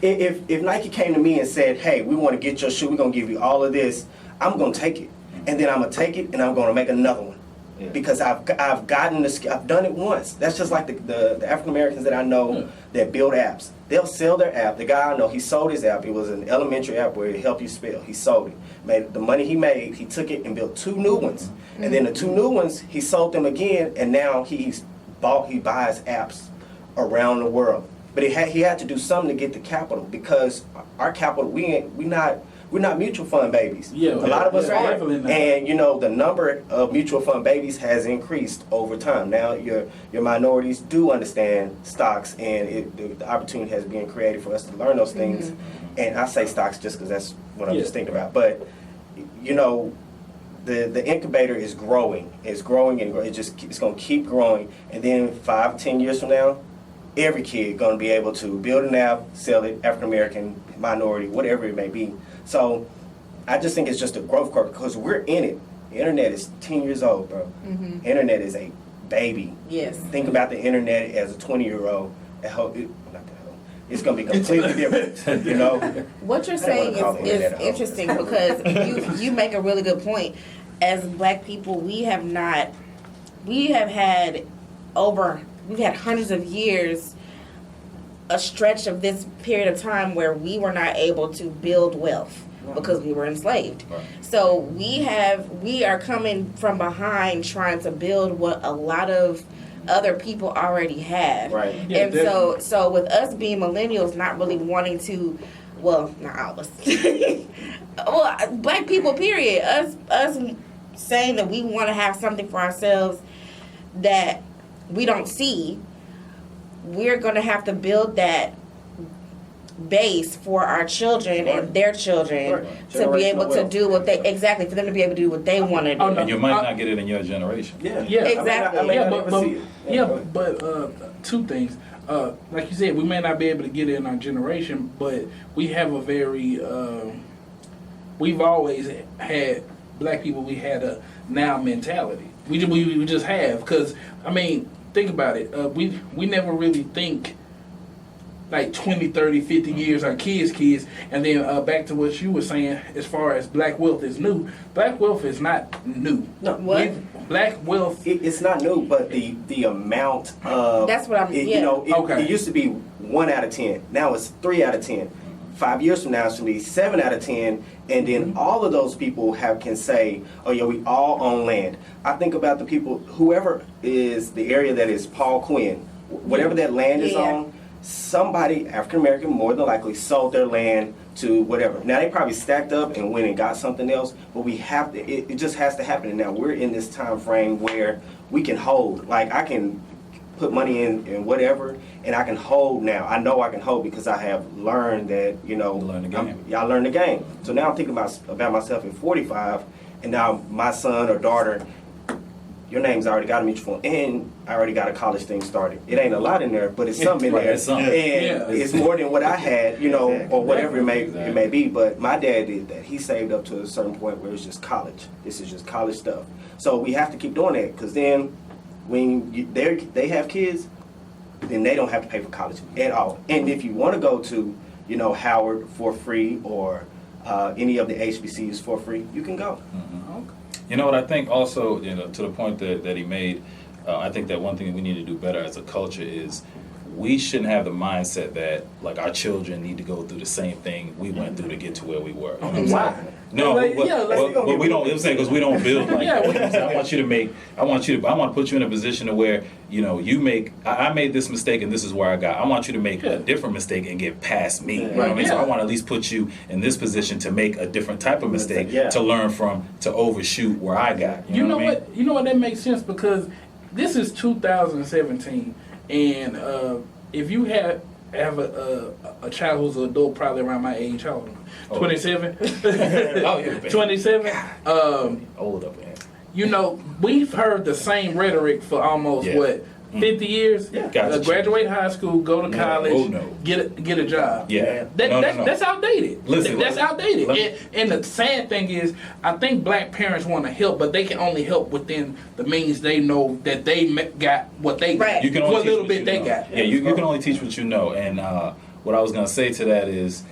Speaker 5: if Nike came to me and said, "Hey, we want to get your shoe. We're gonna give you all of this." I'm gonna take it, and then I'm gonna take it, and I'm gonna make another one,
Speaker 4: Yeah.
Speaker 5: because I've gotten I've done it once. That's just like the African Americans that I know that build apps. They'll sell their app. The guy I know, he sold his app. It was an elementary app where it helped you spell. He sold it. Made the money he made. He took it and built 2 new ones, and then the 2 new ones he sold them again, and now he buys apps around the world. But he had to do something to get the capital, because our capital, we're not mutual fund babies.
Speaker 2: Yeah,
Speaker 5: a lot of us
Speaker 2: yeah,
Speaker 5: are.
Speaker 2: definitely not.
Speaker 5: And the number of mutual fund babies has increased over time. Now your minorities do understand stocks, and the opportunity has been created for us to learn those things. And I say stocks just because that's what I'm just thinking about. But the incubator is growing. It's growing and growing. It's going to keep growing. And then 5, 10 years from now, every kid going to be able to build an app, sell it, African American, minority, whatever it may be. So I just think it's just a growth curve, because we're in it. The internet is 10 years old, bro. Internet is a baby.
Speaker 1: Yes.
Speaker 5: Think about the internet as a 20-year-old. It's going to be completely different,
Speaker 1: What you're
Speaker 5: I don't
Speaker 1: saying
Speaker 5: wanna call the
Speaker 1: is
Speaker 5: internet a hoe.
Speaker 1: interesting, because you make a really good point. As Black people, we've had hundreds of years, a stretch of this period of time where we were not able to build wealth because we were enslaved.
Speaker 3: Right.
Speaker 1: So we are coming from behind trying to build what a lot of other people already have.
Speaker 5: Right.
Speaker 2: Yeah,
Speaker 1: And
Speaker 2: definitely.
Speaker 1: so with us being millennials, not really wanting to, well, not all of us. Well, Black people, period. Us saying that we want to have something for ourselves that we don't see, we're going to have to build that base for our children and their children
Speaker 5: Right.
Speaker 1: to be able
Speaker 5: Generational
Speaker 1: to
Speaker 5: wealth.
Speaker 1: do what they, exactly, for them to be able to do what they want to do.
Speaker 2: Oh, no.
Speaker 3: And you might not get it in your generation.
Speaker 5: Yeah.
Speaker 1: Exactly.
Speaker 5: I may
Speaker 2: Yeah,
Speaker 5: not
Speaker 2: but
Speaker 5: even see it.
Speaker 2: but 2 things. Like you said, we may not be able to get it in our generation, but we have a very we've always had, Black people, we had a now mentality. We just have, because I mean, think about it. We never really think like 20, 30, 50 years, our kids, and then back to what you were saying, as far as Black wealth is new. Black wealth is not new.
Speaker 5: No.
Speaker 1: What?
Speaker 2: Black wealth.
Speaker 5: It's not new, but the amount of
Speaker 1: That's what I'm-
Speaker 5: it used to be 1 out of 10. Now it's 3 out of 10. 5 years from now, it's gonna be 7 out of 10, and then all of those people can say, "Oh yeah, we all own land." I think about the people, whoever is the area that is Paul Quinn, whatever that land is
Speaker 1: Yeah.
Speaker 5: on. Somebody, African American, more than likely sold their land to whatever. Now they probably stacked up and went and got something else, but we have to. It just has to happen. And now we're in this time frame where we can hold. Like I can put money in whatever, and I can hold now. I know I can hold because I have learned that
Speaker 3: Learn the game.
Speaker 5: Y'all learn the game. So now I'm thinking about myself at 45, and now my son or daughter. Your name's already got a mutual fund, and I already got a college thing started. It ain't a lot in there, but it's something in
Speaker 3: Right,
Speaker 5: there,
Speaker 3: it's something.
Speaker 5: and
Speaker 2: Yeah.
Speaker 5: it's more than what I had, or whatever it may
Speaker 3: Exactly.
Speaker 5: be. But my dad did that. He saved up to a certain point where it's just college. This is just college stuff. So we have to keep doing that, because then when they have kids, then they don't have to pay for college at all. And if you want to go to Howard for free, or any of the HBCUs for free, you can go.
Speaker 3: You know what I think also, to the point that he made, I think that one thing we need to do better as a culture is we shouldn't have the mindset that like our children need to go through the same thing we went through to get to where we were. You know what I'm
Speaker 5: Why?
Speaker 3: saying? No,
Speaker 2: Like,
Speaker 3: but,
Speaker 2: yeah, like-
Speaker 3: but we don't. I'm saying because we don't build like
Speaker 2: Yeah,
Speaker 3: that. You know what I'm saying? I want to put you in a position to where you make. I made this mistake and this is where I got. I want you to make a different mistake and get past me. You know what I mean? So
Speaker 2: Yeah.
Speaker 3: I want to at least put you in this position to make a different type of mistake
Speaker 5: Yeah.
Speaker 3: to learn from, to overshoot where I got.
Speaker 2: You know
Speaker 3: what I mean?
Speaker 2: what? You know what? That makes sense, because this is 2017, and if you have a child who's an adult, probably around my age, how old am I? 27.
Speaker 3: Oh, yeah, baby.
Speaker 2: 27.
Speaker 3: Old up there.
Speaker 2: We've heard the same rhetoric for almost
Speaker 3: Yeah.
Speaker 2: 50 years.
Speaker 5: Yeah.
Speaker 3: Gotcha.
Speaker 2: Graduate high school, go to
Speaker 3: No.
Speaker 2: college,
Speaker 3: Oh, no.
Speaker 2: get a job.
Speaker 3: Yeah.
Speaker 2: That's outdated.
Speaker 3: Listen,
Speaker 2: That's outdated.
Speaker 3: let me-
Speaker 2: And the sad thing is, I think Black parents want to help, but they can only help within the means they know that they got what they got.
Speaker 1: Right.
Speaker 3: You can only
Speaker 2: what
Speaker 3: teach
Speaker 2: little
Speaker 3: what
Speaker 2: bit
Speaker 3: you
Speaker 2: they
Speaker 3: know.
Speaker 2: got.
Speaker 3: Yeah, you can only teach what you know. And what I was going to say to that is,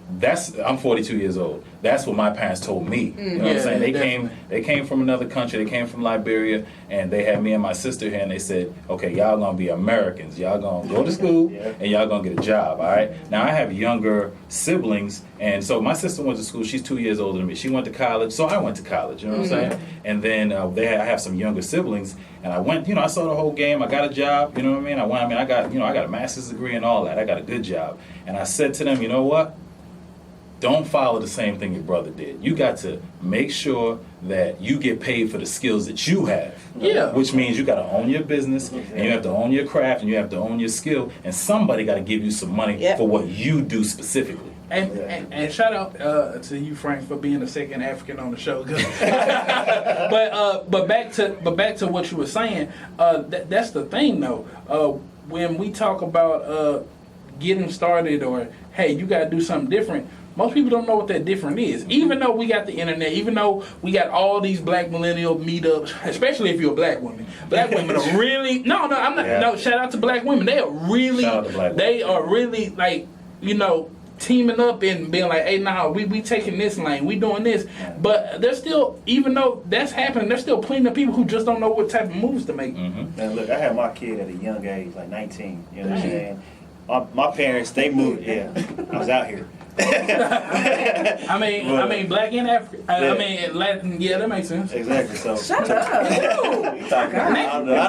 Speaker 3: I'm 42 years old. That's what my parents told me. You know what I'm
Speaker 2: Yeah,
Speaker 3: saying?
Speaker 2: definitely.
Speaker 3: They came from another country. They came from Liberia, and they had me and my sister here, and they said, okay, y'all gonna be Americans. Y'all gonna go to school, and y'all gonna get a job, all right? Now, I have younger siblings, and so my sister went to school. She's 2 years older than me. She went to college, so I went to college, you know what I'm saying? And then I have some younger siblings, and I went, I saw the whole game. I got a job, you know what I mean? I got a master's degree and all that. I got a good job. And I said to them, you know what? Don't follow the same thing your brother did. You got to make sure that you get paid for the skills that you have.
Speaker 2: Yeah.
Speaker 3: Which means you got to own your business, and you have to own your craft, and you have to own your skill, and somebody got to give you some money for what you do specifically.
Speaker 2: And shout out to you, Frank, for being the second African on the show. but back to what you were saying. That's the thing, though. When we talk about getting started, or hey, you got to do something different. Most people don't know what that different is. Even though we got the internet, even though we got all these black millennial meetups, especially if you're a black woman. Black women are really I'm not. No, shout out to black women. They are really. They are really like teaming up and being like, hey, we taking this lane, we doing this. But there's still, even though that's happening, there's still plenty of people who just don't know what type of moves to make.
Speaker 4: Now look, I had my kid at a young age, like 19. You know what I'm saying? My parents, they moved. I was out here.
Speaker 2: I mean, black and African. I mean, Latin. Yeah, that makes sense.
Speaker 4: Exactly. So
Speaker 1: Shut up.
Speaker 4: I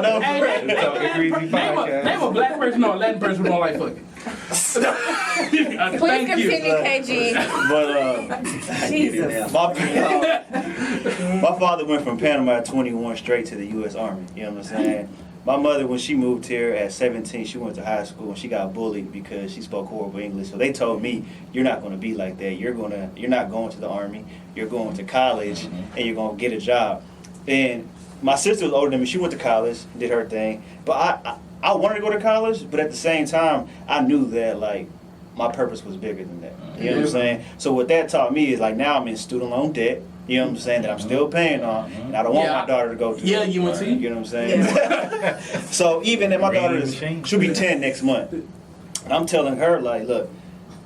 Speaker 4: know.
Speaker 2: Name a black person or a Latin person who don't like fucking.
Speaker 1: Please continue, KG.
Speaker 4: But
Speaker 1: Jesus.
Speaker 4: my father went from Panama at 21 straight to the U.S. Army. You know what I'm saying? My mother, when she moved here at 17, she went to high school and she got bullied because she spoke horrible English. So they told me, you're not going to be like that. You're not going to the Army. You're going to college and you're going to get a job. And my sister was older than me. She went to college, did her thing. But I wanted to go to college, but at the same time, I knew that like my purpose was bigger than that. You know what I'm saying? So what that taught me is like now I'm in student loan debt. You know what I'm saying? That I'm still paying on, and I don't want my daughter to go through.
Speaker 2: UNC.
Speaker 4: You know what I'm saying? So even if my daughter she'll be 10 next month, and I'm telling her like, look,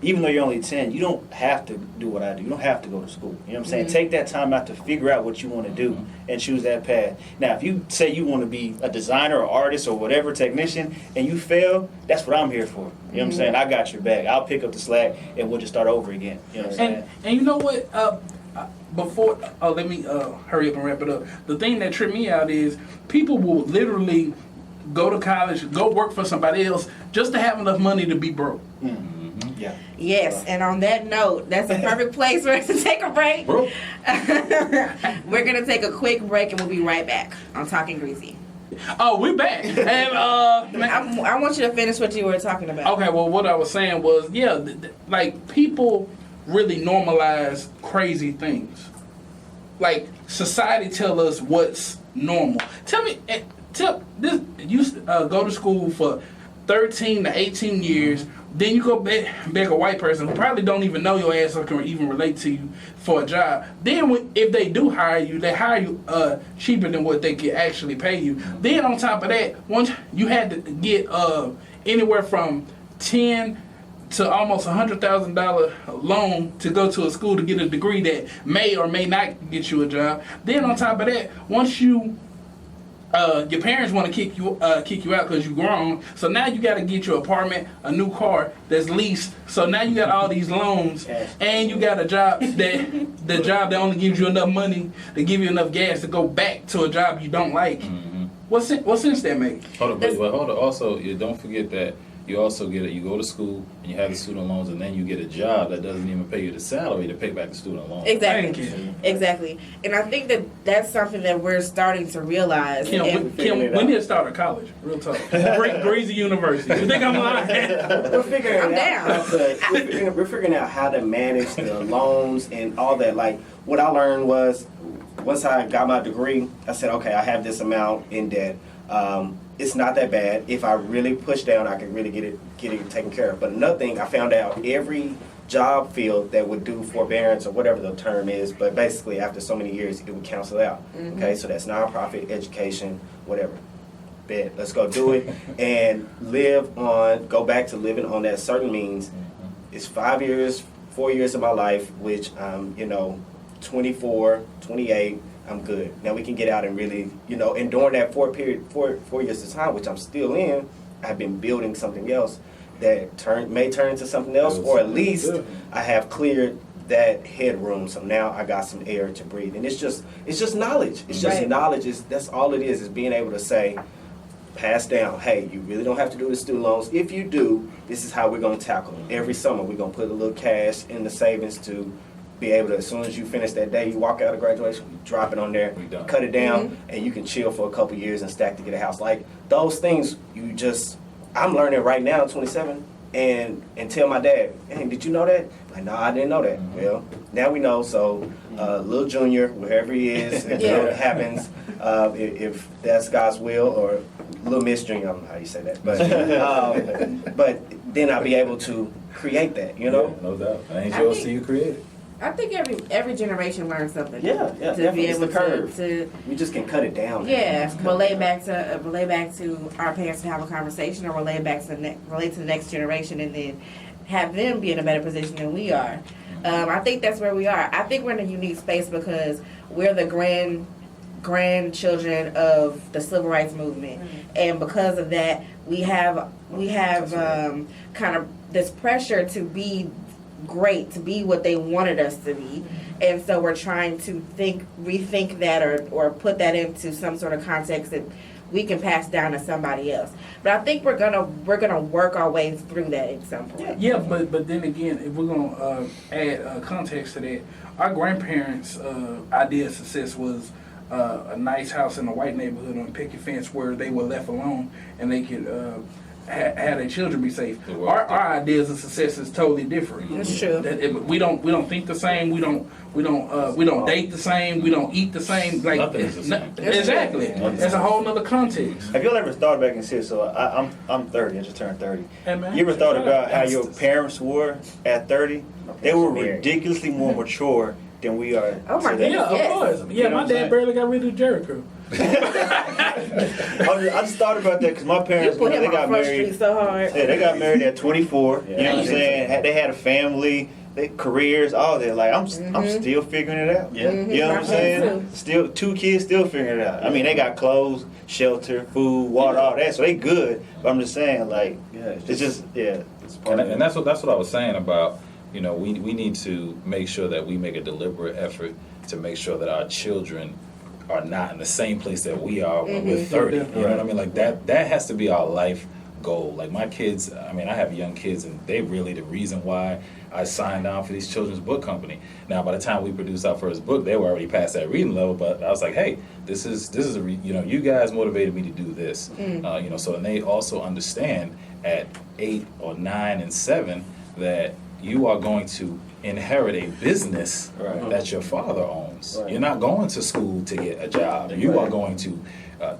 Speaker 4: even though you're only 10, you don't have to do what I do. You don't have to go to school. You know what I'm saying? Take that time out to figure out what you want to do and choose that path. Now, if you say you want to be a designer or artist or whatever, technician, and you fail, that's what I'm here for. You know what I'm saying? I got your back. I'll pick up the slack and we'll just start over again. You know what I'm saying?
Speaker 2: And you know what? Let me hurry up and wrap it up. The thing that tripped me out is people will literally go to college, go work for somebody else just to have enough money to be broke.
Speaker 4: Yeah.
Speaker 1: Yes, and on that note, that's a perfect place for us to take a break. We're going to take a quick break and we'll be right back on Talkin Greasy.
Speaker 2: Oh, we're back. And
Speaker 1: I want you to finish what you were talking about.
Speaker 2: Okay, well, what I was saying was, like people really normalize crazy things. Like society tell us what's normal. Tell this. You go to school for 13 to 18 years. Then you go beg a white person who probably don't even know your ass or can even relate to you for a job. Then if they do hire you, they hire you cheaper than what they can actually pay you. Then on top of that, once you had to get anywhere from 10 to almost $100,000 loan to go to a school to get a degree that may or may not get you a job. Then on top of that, once you your parents want to kick you out because you grown. So now you got to get your apartment, a new car that's leased. So now you got all these loans, and you got a job that only gives you enough money to give you enough gas to go back to a job you don't like. What sense that make?
Speaker 3: Hold on. Also, don't forget that you also you go to school and you have the student loans, and then you get a job that doesn't even pay you the salary to pay back the student loans.
Speaker 1: Exactly. And I think that's something that we're starting to realize.
Speaker 2: Kim, when did it start at college? Real talk. Greasy University. You think I'm lying?
Speaker 5: We're figuring we're figuring out how to manage the loans and all that. Like what I learned was once I got my degree, I said, okay, I have this amount in debt. It's not that bad. If I really push down, I can really get it taken care of. But another thing, I found out every job field that would do forbearance or whatever the term is, but basically after so many years, it would cancel out. Okay, so that's nonprofit, education, whatever. Bet, let's go do it and go back to living on that certain means. It's 5 years 4 years of my life, which 24, 28, I'm good. Now we can get out and really, and during that 4 years of time, which I'm still in, I've been building something else that may turn into something else, or at least I have cleared that headroom. So now I got some air to breathe, and it's just knowledge. It's just knowledge. That's all it is being able to say, pass down. Hey, you really don't have to do the student loans. If you do, this is how we're going to tackle it. Every summer, we're going to put a little cash in the savings to be able to, as soon as you finish that day, you walk out of graduation, you drop it on there, cut it down, and you can chill for a couple years and stack to get a house. Like, those things, I'm learning right now, 27, and tell my dad, hey, did you know that? Like, no, I didn't know that. Well, now we know. So, little Junior, wherever he is, if it happens, if that's God's will, or little Miss Junior, I don't know how you say that, but then I'll be able to create that,
Speaker 3: Yeah, no doubt. It ain't yours till you create it.
Speaker 1: I think every generation learns something.
Speaker 5: Yeah,
Speaker 1: to
Speaker 5: definitely.
Speaker 1: be
Speaker 5: It's
Speaker 1: able
Speaker 5: the curve.
Speaker 1: to
Speaker 5: We just can cut it down.
Speaker 1: yeah, relay back to our parents to have a conversation, or relate to the next generation, and then have them be in a better position than we are. I think that's where we are. I think we're in a unique space because we're the grandchildren of the civil rights movement, and because of that, we have kind of this pressure to be great, to be what they wanted us to be, and so we're trying to rethink that, or put that into some sort of context that we can pass down to somebody else. But I think we're gonna work our way through that at some point.
Speaker 2: Yeah, but then again, if we're gonna add context to that, our grandparents' idea of success was a nice house in a white neighborhood on a picket fence where they were left alone and they could have their children be safe. Our ideas of success is totally different.
Speaker 1: That's true.
Speaker 2: We don't think the same. We don't date the same. We don't eat the same. Like,
Speaker 3: Nothing is the same.
Speaker 2: Exactly. That's a whole nother context.
Speaker 4: Have y'all ever thought back and said, so I'm 30, I just turned 30.
Speaker 2: Hey, man,
Speaker 4: You ever thought
Speaker 2: shut
Speaker 4: about
Speaker 2: up.
Speaker 4: how your parents were at 30? They were ridiculously more mature than we are
Speaker 1: Oh my
Speaker 4: today.
Speaker 2: Yeah, of
Speaker 1: Yes.
Speaker 2: course. Yeah,
Speaker 4: You know
Speaker 2: my
Speaker 4: what I'm
Speaker 2: dad
Speaker 4: saying?
Speaker 2: barely got rid of Jericho.
Speaker 4: I just thought about that because my
Speaker 1: You
Speaker 4: parents,
Speaker 1: put him
Speaker 4: they
Speaker 1: on
Speaker 4: got
Speaker 1: Front Street
Speaker 4: married.
Speaker 1: so hard.
Speaker 4: Yeah, they got married at 24. You know what I'm
Speaker 3: Yeah.
Speaker 4: saying? They had a family, they careers, all that. Like I'm still figuring it out.
Speaker 3: Yeah.
Speaker 4: You know what I'm saying? Still 2 kids, still figuring it out. I mean, they got clothes, shelter, food, water, all that, so they good. But I'm just saying, like, it's just it's part of it.
Speaker 3: And that's what I was saying about, we need to make sure that we make a deliberate effort to make sure that our children are not in the same place that we are when we're 30. You know what I mean? Like that has to be our life goal. Like my kids, I mean, I have young kids, and they really the reason why I signed on for these children's book company. Now, by the time we produced our first book, they were already past that reading level. But I was like, hey, this is you guys motivated me to do this. So and they also understand at 8 or 9 and 7 that you are going to inherit a business that your father owns.
Speaker 5: Right.
Speaker 3: You're not going to school to get a job. You are going to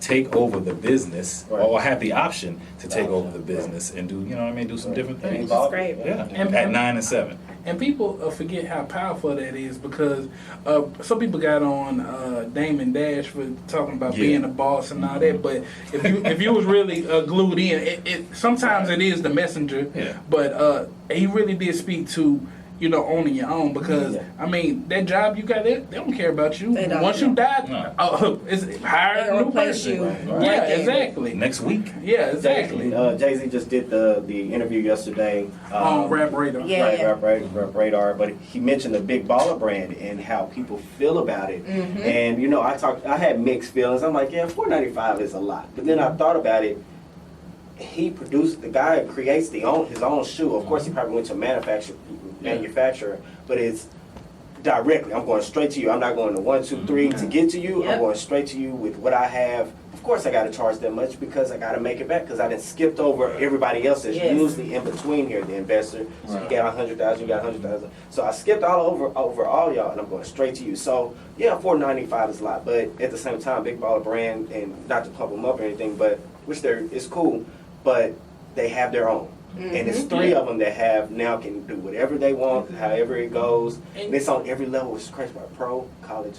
Speaker 3: take over the business, or have the option to take over the business and do, do some different things.
Speaker 1: Which is great.
Speaker 3: Yeah,
Speaker 2: And-
Speaker 3: at 9 and 7.
Speaker 2: And people forget how powerful that is, because some people got on Dame and Dash for talking about being a boss and all that. But if you was really glued in, it sometimes it is the messenger.
Speaker 3: Yeah.
Speaker 2: But he really did speak to owning your own, because I mean that job you got, they don't care about you.
Speaker 1: They don't.
Speaker 2: Once you die,
Speaker 3: No.
Speaker 2: it's hire a
Speaker 1: They'll
Speaker 2: new
Speaker 1: replace
Speaker 2: person.
Speaker 1: you.
Speaker 3: Right.
Speaker 2: Yeah,
Speaker 1: Right there.
Speaker 2: exactly.
Speaker 3: Next week.
Speaker 2: Yeah, exactly.
Speaker 5: Jay-Z just did the interview yesterday.
Speaker 2: On Rap Radar.
Speaker 1: Yeah.
Speaker 5: Rap Radar, but he mentioned the Big Baller brand and how people feel about it. And I had mixed feelings. I'm like, yeah, $4.95 is a lot. But then I thought about it. The guy creates his own shoe. Of course, he probably went to a manufacturer, but it's directly. I'm going straight to you. I'm not going to 1, 2, 3 to get to you.
Speaker 1: Yep.
Speaker 5: I'm going straight to you with what I have. Of course, I got to charge that much because I got to make it back, because I done skipped over everybody else that's
Speaker 1: Yes.
Speaker 5: usually in between here, the investor. So you got 100,000, you got 100,000. So I skipped all over all y'all, and I'm going straight to you. So yeah, $4.95 is a lot, but at the same time, Big Baller brand, and not to pump them up or anything, but it's cool, but they have their own. And it's 3 of them that can do whatever they want, however it goes. And it's on every level. It's crazy about pro, college,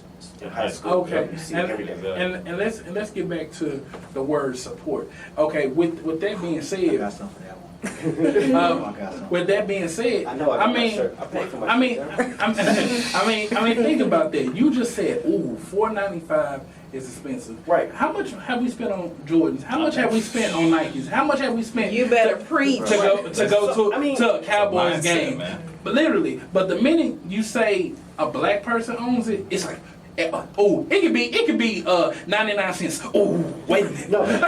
Speaker 5: high school.
Speaker 2: Okay,
Speaker 5: You see it every day.
Speaker 2: and let's get back to the word support. Okay, with that being
Speaker 4: I
Speaker 2: said,
Speaker 4: got something for that one. Oh my God.
Speaker 2: With that being said,
Speaker 5: I know I got my shirt. I paid for my
Speaker 2: I mean,
Speaker 5: shirt.
Speaker 2: think about that. You just said, ooh, $4.95 is expensive.
Speaker 5: Right.
Speaker 2: How much have we spent on Jordans? How much have we spent on Nikes? How much have we spent?
Speaker 1: You better preach.
Speaker 2: to go to a Cowboys
Speaker 3: mindset,
Speaker 2: game.
Speaker 3: man.
Speaker 2: But literally, the minute you say a black person owns it, it's like, oh, it could be 99 cents. Oh, wait a minute.
Speaker 5: No.
Speaker 2: Like,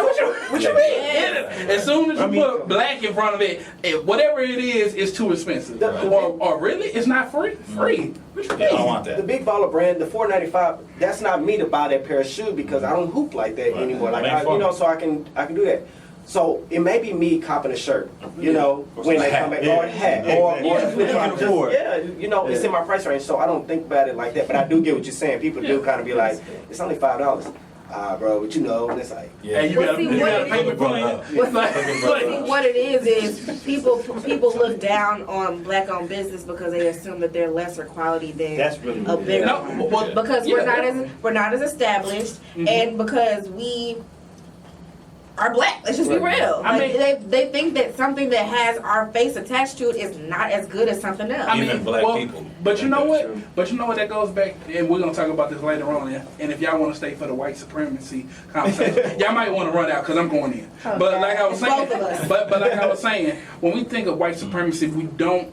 Speaker 2: what you mean? As soon as you put black in front of it, whatever it is, it's too expensive. Or really, it's not free. Free. What you
Speaker 3: Yeah, I don't
Speaker 2: mean?
Speaker 3: want that.
Speaker 5: The Big Baller brand, the $4.95. That's not me to buy that pair of shoes because I don't hoop like that anymore. Like so I can do that. So it may be me copping a shirt, you know, when they come back, or a hat, or it's in my price range, so I don't think about it like that. But I do get what you're saying. People do kind of be like, it's only $5. Bro, but you know, and it's like,
Speaker 2: Hey, you
Speaker 1: Well,
Speaker 2: gotta
Speaker 1: see,
Speaker 2: you
Speaker 1: what
Speaker 2: gotta
Speaker 1: it
Speaker 2: pay
Speaker 1: is-
Speaker 2: the plan.
Speaker 1: What it is people look down on black-owned business because they assume that they're lesser quality than
Speaker 4: That's really
Speaker 1: a
Speaker 4: what it
Speaker 1: bigger
Speaker 2: No,
Speaker 1: one.
Speaker 2: well,
Speaker 1: Because
Speaker 2: yeah.
Speaker 1: we're not as established, and because we are black. Let's just be real.
Speaker 2: I
Speaker 1: Like,
Speaker 2: mean-
Speaker 1: they think that something that has our face attached to it is not as good as something else.
Speaker 3: Even black people.
Speaker 2: But you know
Speaker 3: That's
Speaker 2: what?
Speaker 3: true.
Speaker 2: But you know what? That goes back, and we're gonna talk about this later on. And if y'all want to stay for the white supremacy conversation, y'all might want to run out because I'm going in. But like I was saying,
Speaker 1: Both of us.
Speaker 2: but like I was saying, when we think of white supremacy, we don't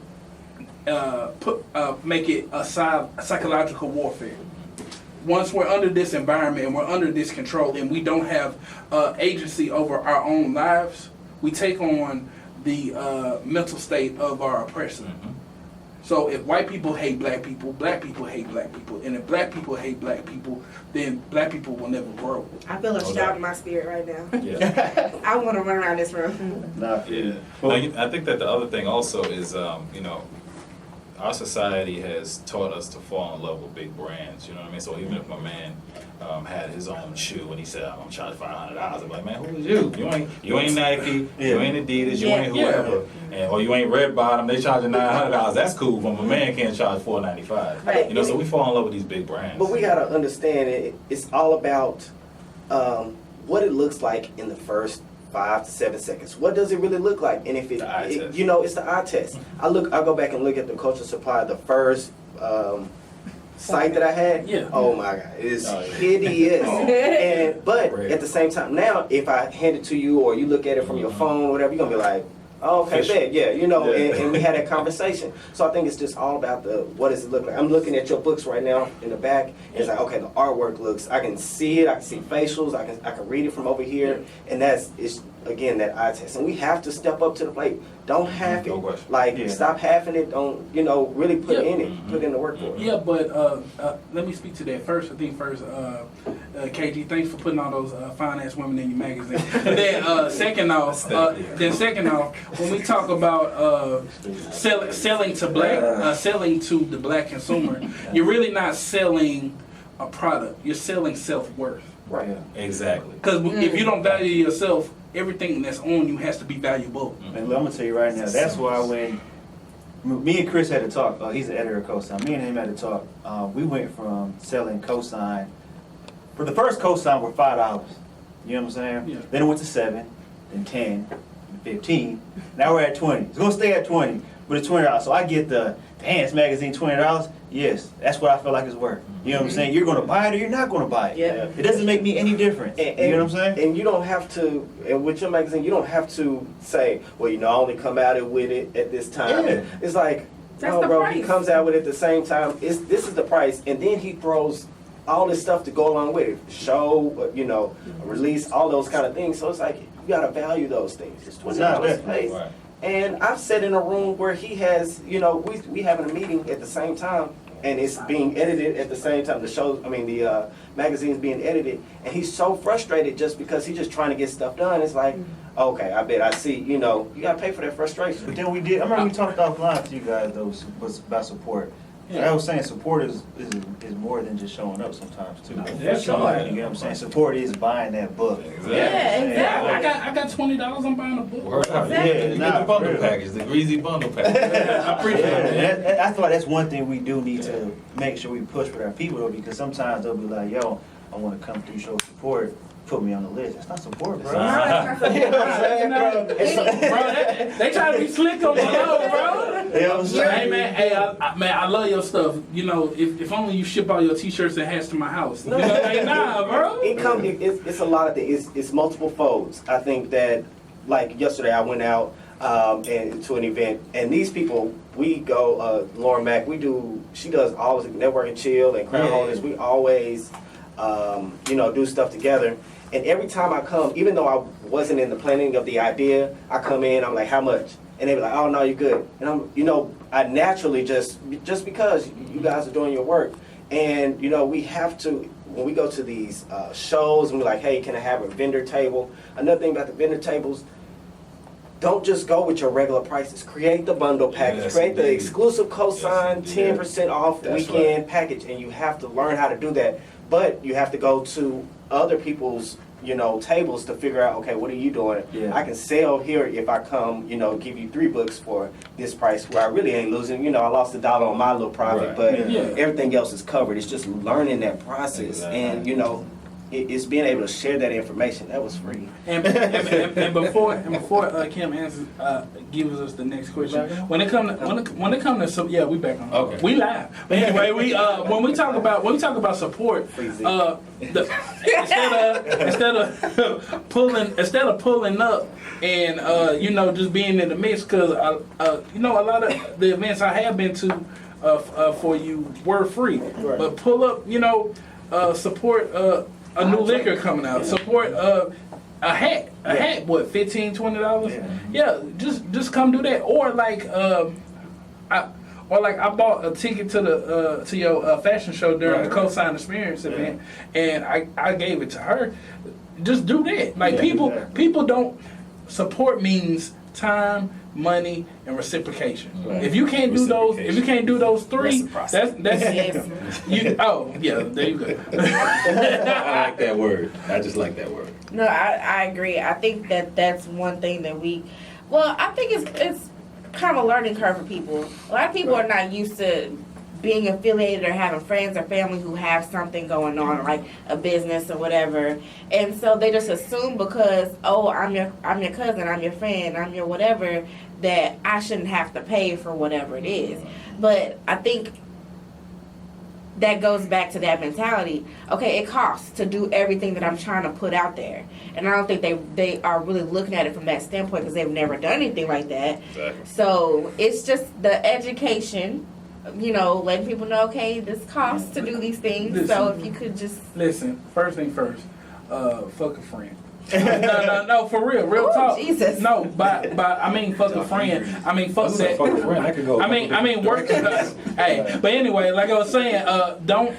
Speaker 2: make it a psychological warfare. Once we're under this environment and we're under this control and we don't have agency over our own lives, we take on the mental state of our oppressor. So if white people hate black people hate black people. And if black people hate black people, then black people will never grow.
Speaker 1: I feel a shout in my spirit right now.
Speaker 3: Yeah.
Speaker 1: I want to run around this room.
Speaker 4: Nah,
Speaker 3: Yeah. I think that the other thing also is, you know, our society has taught us to fall in love with big brands. You know what I mean? So even if my man had his own shoe and he said, "I'm gonna charge $500," I'm like, "Man, who is you? You ain't Nike, you ain't Adidas, you ain't whoever, and or you ain't Red Bottom. They charging $900. That's cool, but my man can't charge $495.
Speaker 1: Right.
Speaker 3: You know, so we fall in love with these big brands.
Speaker 5: but we gotta understand it's all about what it looks like in the first 5 to 7 seconds. What does it really look like? And if
Speaker 3: The eye test.
Speaker 5: you know, it's the eye test. I go back and look at the Culture Supply, the first site that I had.
Speaker 2: Yeah.
Speaker 5: Oh my God, it's
Speaker 3: Oh, yeah.
Speaker 5: hideous. But
Speaker 3: Right.
Speaker 5: at the same time, now if I hand it to you or you look at it from your phone, or whatever, you're gonna be like, oh, okay,
Speaker 3: Official.
Speaker 5: bad, yeah, you know,
Speaker 3: Yeah.
Speaker 5: and we had that conversation. So I think it's just all about what does it look like. I'm looking at your books right now in the back. It's like, okay, the artwork looks, I can see it, I can see facials, I can read it from over here, and it's again that eye test. And we have to step up to the plate. Don't half
Speaker 3: No
Speaker 5: it.
Speaker 3: question.
Speaker 5: Like
Speaker 4: Yeah.
Speaker 5: stop halving it. Don't really put
Speaker 2: Yeah.
Speaker 5: in it. Put in the work for it.
Speaker 2: Yeah, but let me speak to that first. I think first, KG, thanks for putting all those fine-ass women in your magazine. Then second off, when we talk about selling to the black consumer, you're really not selling a product. You're selling self-worth.
Speaker 5: Right.
Speaker 3: Exactly.
Speaker 2: Because if you don't value yourself, everything that's on you has to be valuable.
Speaker 4: man, look, I'm gonna tell you right now. That's why when me and Chris had to talk, he's the editor of Cosign. Me and him had to talk. We went from selling Cosign. For the first Cosign were $5. You know what I'm saying?
Speaker 2: Yeah.
Speaker 4: Then it went to 7, then 10, then 15. Now we're at 20. It's gonna stay at 20, but it's $20. So I get the Dance Magazine $20. Yes, that's what I feel like it's worth. You know what I'm saying? You're gonna buy it or you're not gonna buy it.
Speaker 1: Yeah.
Speaker 4: It doesn't make me any difference. You know what I'm saying?
Speaker 5: And you don't have to, and with your magazine, you don't have to say, well, you know, I only come out with it at this time.
Speaker 4: Yeah.
Speaker 5: It's like,
Speaker 1: That's
Speaker 5: no,
Speaker 1: the
Speaker 5: bro,
Speaker 1: price.
Speaker 5: he comes out with it at the same time. This is the price, and then he throws all this stuff to go along with it. Show, release, all those kind of things. So it's like, you gotta value those things. It's $20 a place.
Speaker 3: Right.
Speaker 5: And I've sat in a room where he has, we having a meeting at the same time, and it's being edited at the same time. The magazine's being edited, and he's so frustrated just because he's just trying to get stuff done. It's like, okay, I bet I see. You gotta pay for that frustration.
Speaker 4: But then I remember we talked offline to you guys though, was about support. Like I was saying, support is more than just showing up sometimes too.
Speaker 2: Yeah, sure.
Speaker 4: You know what I'm saying? Support is buying that book.
Speaker 3: Exactly.
Speaker 1: Yeah, exactly.
Speaker 2: I got $20. I'm buying a book.
Speaker 3: Word up.
Speaker 1: Exactly.
Speaker 3: You get the bundle package, the greasy bundle package.
Speaker 2: I appreciate it.
Speaker 4: I feel like that's one thing we do need to make sure we push with our people though, because sometimes they'll be like, yo, I want to come through, show support, put me on the list. That's not support, bro.
Speaker 2: Bro, they try to be slick on the low, bro.
Speaker 4: You know what I'm saying?
Speaker 2: Hey man, I love your stuff. You know, if only you ship all your t-shirts and hats to my house. You know, like, nah, bro.
Speaker 5: It's a lot of things. It's multiple folds. I think that, like yesterday, I went out and to an event, and these people, we go, Lauren Mack, she does always network and chill and crown holders. We always, do stuff together. And every time I come, even though I wasn't in the planning of the idea, I come in, I'm like, how much? And they be like, oh no, you're good. And I naturally just because you guys are doing your work. And, we have to, when we go to these shows and we're like, hey, can I have a vendor table? Another thing about the vendor tables, don't just go with your regular prices. Create the bundle package.
Speaker 3: Yes,
Speaker 5: create the
Speaker 3: indeed.
Speaker 5: exclusive Cosign
Speaker 3: Yes,
Speaker 5: 10% off
Speaker 3: That's
Speaker 5: weekend package. And you have to learn how to do that. But you have to go to other people's, tables to figure out, okay, what are you doing?
Speaker 4: Yeah.
Speaker 5: I can sell here if I come, give you 3 books for this price where I really ain't losing. I lost $1 on my little profit,
Speaker 3: Right.
Speaker 5: but
Speaker 2: Yeah.
Speaker 5: everything else is covered. It's just learning that process.
Speaker 3: Exactly.
Speaker 5: And, it's being able to share that information. That was free.
Speaker 2: And before Kim answers, gives us the next question. When it come to so yeah, we back on.
Speaker 3: Okay.
Speaker 2: We live. But anyway, when we talk about support, instead of pulling up and just being in the mix, because a lot of the events I have been to for you were free, but pull up, support a new liquor coming out, support a hat, what, $15, $20? Yeah, just come do that. Or I bought a ticket to your fashion show during the Cosign Experience event, and I gave it to her. Just do that. Like people don't support means time, money, and reciprocation.
Speaker 3: Right.
Speaker 2: If you can't do those 3, that's
Speaker 1: Yes.
Speaker 2: you. Oh yeah, there you go.
Speaker 3: I like that word. I just like that word.
Speaker 1: No, I agree. I think that's one thing that I think it's kind of a learning curve for people. A lot of people are not used to being affiliated or having friends or family who have something going on, like a business or whatever, and so they just assume because I'm your cousin, I'm your friend, I'm your whatever, that I shouldn't have to pay for whatever it is. But I think that goes back to that mentality. Okay, it costs to do everything that I'm trying to put out there, and I don't think they are really looking at it from that standpoint because they've never done anything like that.
Speaker 3: Exactly.
Speaker 1: So it's just the education, letting people know, okay, this costs to do these things. So if you could just
Speaker 2: Listen, first thing first, fuck a friend. No, for real talk.
Speaker 1: Jesus.
Speaker 2: No, but I mean, fuck a friend. I mean, fuck that.
Speaker 3: Fuck a friend. I could go.
Speaker 2: I mean, work. Hey, but anyway, like I was saying, don't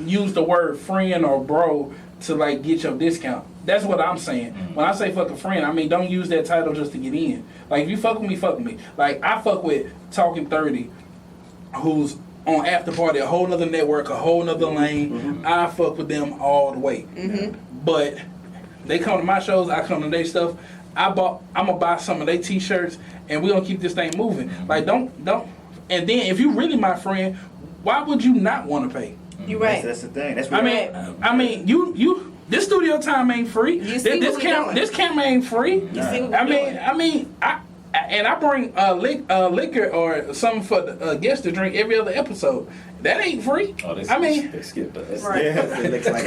Speaker 2: use the word friend or bro to get your discount. That's what I'm saying. When I say fuck a friend, I mean don't use that title just to get in. Like if you fuck with me, fuck with me. Like I fuck with Talkin 30, who's on After Party, a whole nother network, a whole nother lane. I fuck with them all the way. But they come to my shows, I come to their stuff. I'm gonna buy some of their t-shirts, and we gonna keep this thing moving. Like don't. And then if you really my friend, why would you not want to pay?
Speaker 1: you're right.
Speaker 4: That's the thing. That's
Speaker 2: I mean, you. This studio time ain't free.
Speaker 1: You see what we doing.
Speaker 2: This camera ain't free.
Speaker 1: You see what we're doing.
Speaker 2: I bring liquor or something for the guests to drink every other episode. That ain't free.
Speaker 3: Oh, they skipped us.
Speaker 1: Right.
Speaker 5: It looks like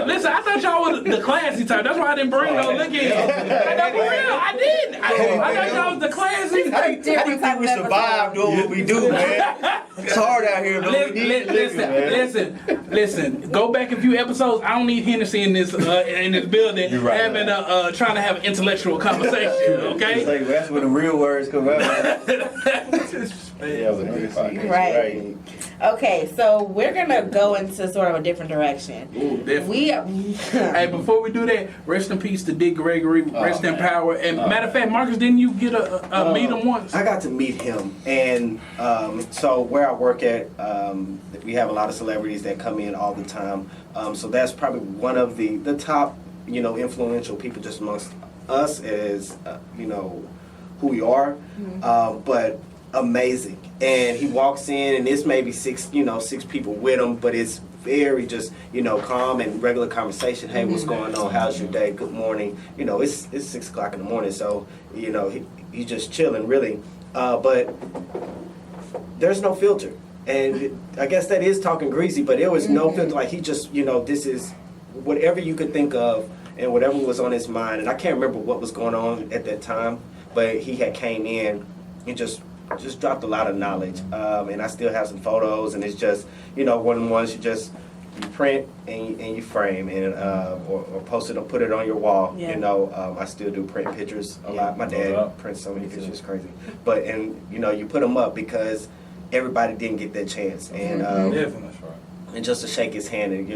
Speaker 2: Listen. I thought y'all was the classy type. That's why I didn't bring no liquor in. Like, for real, I did. I thought y'all was the classy.
Speaker 4: I didn't think we survive doing what we do, man. It's hard out here, but we need liquor, man.
Speaker 2: Listen. Go back a few episodes. I don't need Hennessy in this building.
Speaker 3: You're right.
Speaker 2: Having trying to have an intellectual conversation. Okay.
Speaker 4: It's like, that's where the real words come out.
Speaker 3: Yeah, it was a great podcast.
Speaker 1: Right. Okay, so we're gonna go into sort of a different direction.
Speaker 2: Ooh, definitely. Hey, before we do that, rest in peace to Dick Gregory. Rest in power. And matter of fact, Marcus, didn't you get a meet him once?
Speaker 5: I got to meet him, and so where I work at, we have a lot of celebrities that come in all the time. So that's probably one of the top, influential people just amongst us as, who we are. But amazing. And he walks in, and it's maybe six people with him, but it's very just, calm and regular conversation. Hey, what's going on? How's your day? Good morning. It's 6 o'clock in the morning, so, he's just chilling, really. But there's no filter. And I guess that is talking greasy, but there was no filter. Like, he just, this is whatever you could think of and whatever was on his mind. And I can't remember what was going on at that time, but he had came in and just dropped a lot of knowledge. And I still have some photos, and it's just, one of the ones you print and you frame and or post it or put it on your wall.
Speaker 1: Yeah.
Speaker 5: I still do print pictures a lot. My dad prints so many pictures, it's crazy. But you put them up because everybody didn't get that chance, and
Speaker 2: Definitely.
Speaker 5: and just to shake his hand and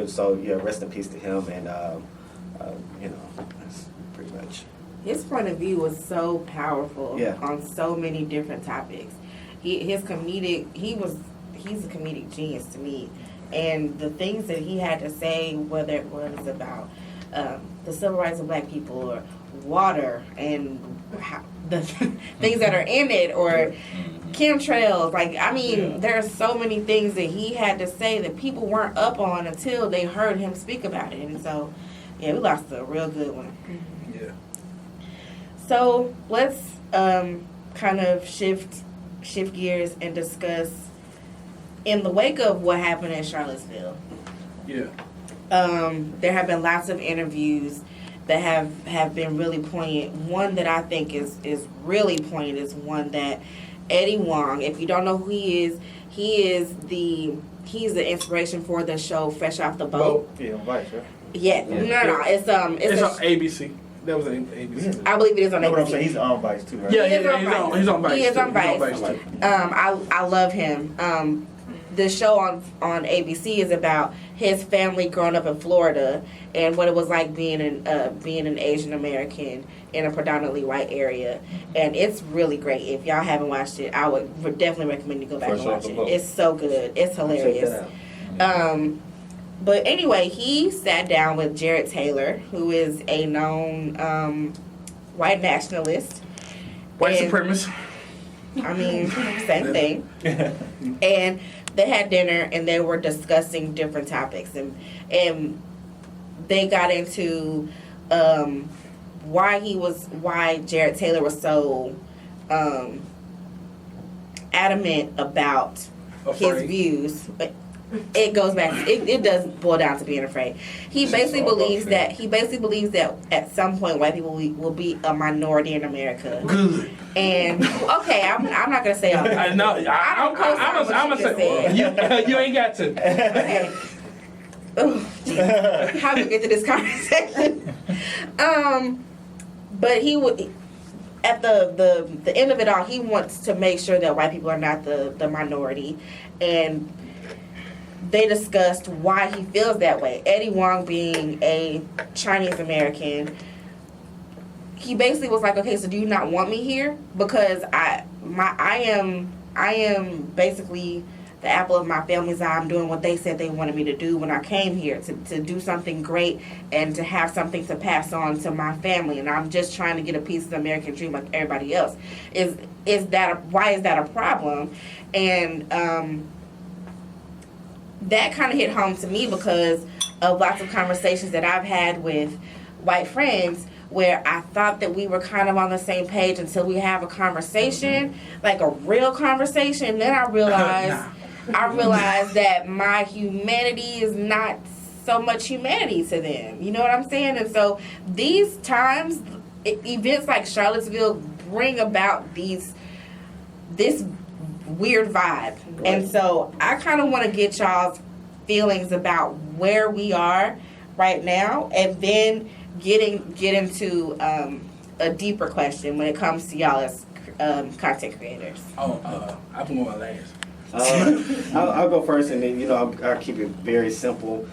Speaker 5: rest in peace to him, and that's pretty much.
Speaker 1: His point of view was so powerful on so many different topics. He's a comedic genius to me. And the things that he had to say, whether it was about the civil rights of black people or water and the things that are in it or chemtrails, there are so many things that he had to say that people weren't up on until they heard him speak about it. And so, we lost a real good one.
Speaker 2: Yeah.
Speaker 1: So let's kind of shift gears and discuss in the wake of what happened in Charlottesville.
Speaker 2: Yeah.
Speaker 1: There have been lots of interviews that have been really poignant. One that I think is really poignant is one that Eddie Wong, if you don't know who he's the inspiration for the show Fresh Off the Boat.
Speaker 4: Yeah, on Vice, right?
Speaker 1: Yeah. No, it's
Speaker 2: on ABC. That was on ABC.
Speaker 1: I believe it is on
Speaker 4: No,
Speaker 1: ABC.
Speaker 4: but I'm saying he's on Vice too, right?
Speaker 2: Yeah, he's on Vice.
Speaker 1: He is on Vice.
Speaker 2: He's on Vice too.
Speaker 1: I love him. The show on ABC is about his family growing up in Florida and what it was like being an Asian American in a predominantly white area, and it's really great. If y'all haven't watched it, I would definitely recommend you go back and watch it. It's so good. It's hilarious. But anyway, he sat down with Jared Taylor, who is a known white nationalist.
Speaker 2: White supremacist.
Speaker 1: Same thing. And they had dinner and they were discussing different topics, and they got into why Jared Taylor was so adamant about his views. It goes back. It does boil down to being afraid. He basically believes that at some point white people will be a minority in America.
Speaker 2: Good.
Speaker 1: And okay, I'm not gonna say all that.
Speaker 2: No,
Speaker 1: I'm gonna say
Speaker 2: you ain't got to.
Speaker 1: Okay. Oh, how do we get to this conversation? But he would, at the end of it all, he wants to make sure that white people are not the minority, and they discussed why he feels that way. Eddie Wong, being a Chinese American, he basically was like, okay, so do you not want me here? Because I am basically the apple of my family's eye. I'm doing what they said they wanted me to do when I came here, to do something great and to have something to pass on to my family. And I'm just trying to get a piece of the American dream like everybody else. Why is that a problem? And that kind of hit home to me because of lots of conversations that I've had with white friends where I thought that we were kind of on the same page until we have a conversation, like a real conversation. And then I realized that my humanity is not so much humanity to them. You know what I'm saying? And so these times, events like Charlottesville bring about this weird vibe. Right. And so I kind of want to get y'all's feelings about where we are right now, and then get into a deeper question when it comes to y'all as content creators.
Speaker 2: I put my last.
Speaker 5: I'll go first, and then I'll keep it very simple.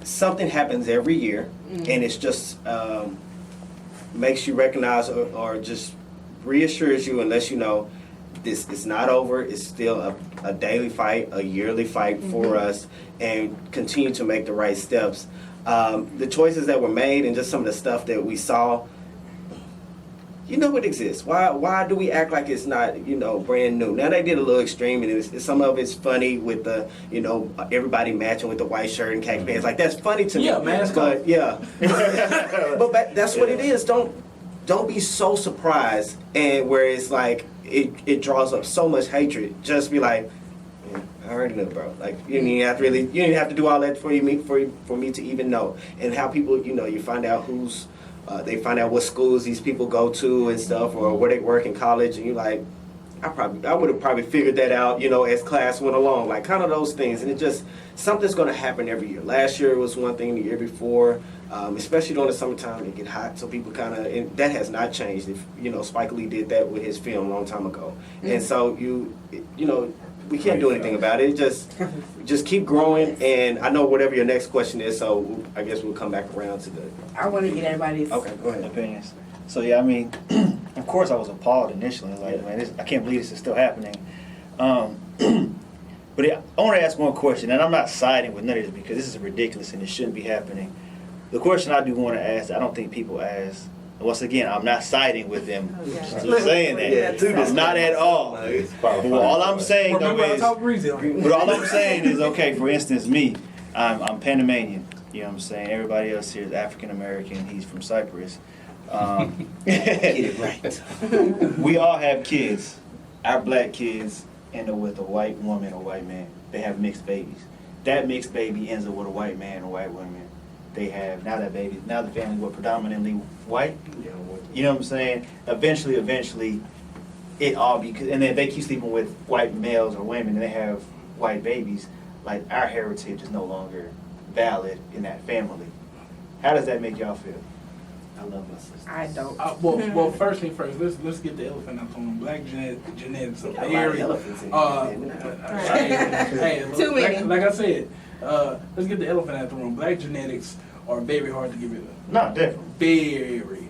Speaker 5: Something happens every year, and it's just makes you recognize or just reassures you and lets you know this is not over. It's still a daily fight, a yearly fight for us, and continue to make the right steps. The choices that were made and just some of the stuff that we saw, you know it exists. Why do we act like it's not, you know, brand new? Now they did a little extreme, and some of it's funny with the, you know, everybody matching with the white shirt and khaki pants. Like that's funny to me.
Speaker 2: Yeah, man.
Speaker 5: But yeah, but that's what it is. Don't be so surprised, and where it's like it draws up so much hatred. Just be like, yeah, I already know, bro. Like you didn't have to do all that for me to even know. And how people, you know, you find out who's. They find out what schools these people go to and stuff, or where they work in college, and you're like, I would have probably figured that out, you know, as class went along, like kind of those things. And it just, something's going to happen every year. Last year was one thing, the year before, especially during the summertime, it get hot, so people kind of, and that has not changed. If you know, Spike Lee did that with his film a long time ago, and so you know. We can't do anything about it. Just keep growing, and I know whatever your next question is, so I guess we'll come back around to the.
Speaker 1: I want to get everybody's.
Speaker 5: Okay, go ahead.
Speaker 4: Opinions. So yeah, I mean, of course I was appalled initially. I was like, man, I can't believe this is still happening. But I want to ask one question, and I'm not siding with none of this because this is ridiculous and it shouldn't be happening. The question I do want to ask, I don't think people ask. Once again, I'm not siding with them. Just saying that. It's not at all. But all I'm saying though is, but all I'm saying is, okay. For instance, me, I'm Panamanian. You know what I'm saying? Everybody else here is African American. He's from Cyprus.
Speaker 5: Get it right.
Speaker 4: We all have kids. Our black kids end up with a white woman or white man. They have mixed babies. That mixed baby ends up with a white man or white woman. They have now the family was predominantly white. You know what I'm saying? Eventually, it all because and then they keep sleeping with white males or women and they have white babies. Like our heritage is no longer valid in that family. How does that make y'all feel?
Speaker 5: I love my sister.
Speaker 1: I don't.
Speaker 2: Well, first thing first, let's get the elephant out the room. Black genetics are
Speaker 5: Got a lot of
Speaker 2: very.
Speaker 5: elephants in
Speaker 2: Hey,
Speaker 1: Too many.
Speaker 2: like I said, let's get the elephant out the room. Black genetics are very hard to get rid of.
Speaker 4: No, definitely.
Speaker 2: Very.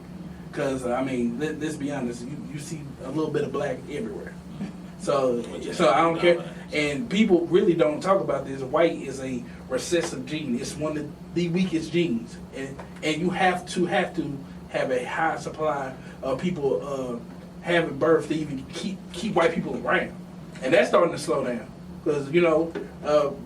Speaker 2: Because, I mean, let's be honest, you see a little bit of black everywhere. So I don't care. And people really don't talk about this. White is a recessive gene. It's one of the weakest genes. And you have to have a high supply of people having birth to even keep white people around. And that's starting to slow down. Because, you know,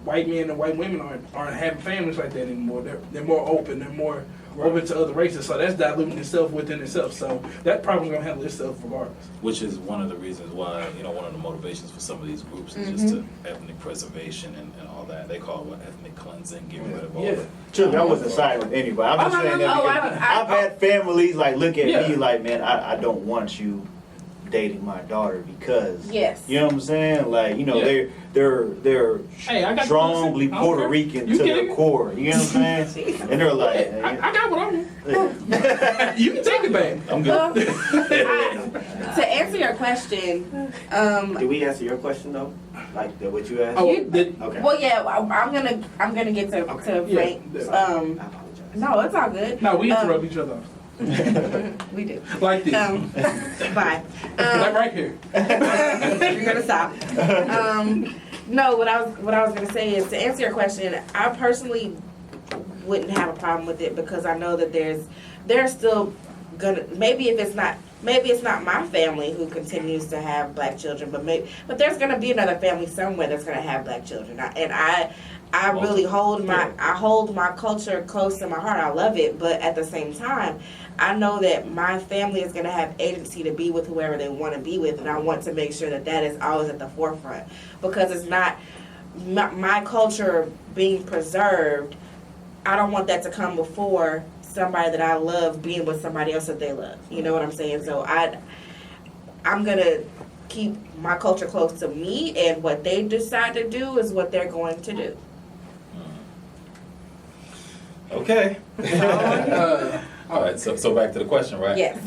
Speaker 2: white men and white women aren't having families like that anymore. They're more open. They're more open to other races. So that's diluting itself within itself. So that problem's going to handle itself regardless.
Speaker 3: Which is one of the reasons why, you know, one of the motivations for some of these groups is just to ethnic preservation and all that. They call it ethnic cleansing, getting rid of all that.
Speaker 4: True, I wasn't siding with anybody. I'm just saying that because I've had families like look at me like, man, I don't want you dating my daughter because you know what I'm saying? Like, you know, they're strongly Puerto Rican to their core. You know what I'm saying? And they're like,
Speaker 2: I got what I want. You can take it back.
Speaker 3: I'm good.
Speaker 1: To answer your question,
Speaker 5: Did we answer your question though? Like what you asked?
Speaker 2: Oh,
Speaker 5: Okay.
Speaker 1: well, yeah, I'm gonna get to Frank.
Speaker 5: I apologize.
Speaker 1: No, it's all good.
Speaker 2: No, we interrupt each other.
Speaker 1: We do.
Speaker 2: Like this.
Speaker 1: Bye.
Speaker 2: Like right here.
Speaker 1: You're gonna stop. No, what I was gonna say is to answer your question. I personally wouldn't have a problem with it because I know that there's still gonna maybe it's not my family who continues to have black children, but there's gonna be another family somewhere that's gonna have black children. I really hold my culture close to my heart. I love it, but at the same time, I know that my family is going to have agency to be with whoever they want to be with, and I want to make sure that is always at the forefront because it's not my culture being preserved. I don't want that to come before somebody that I love being with somebody else that they love. You know what I'm saying? So I'm going to keep my culture close to me, and what they decide to do is what they're going to do.
Speaker 3: Okay. All right, so back to the question, right?
Speaker 1: Yes.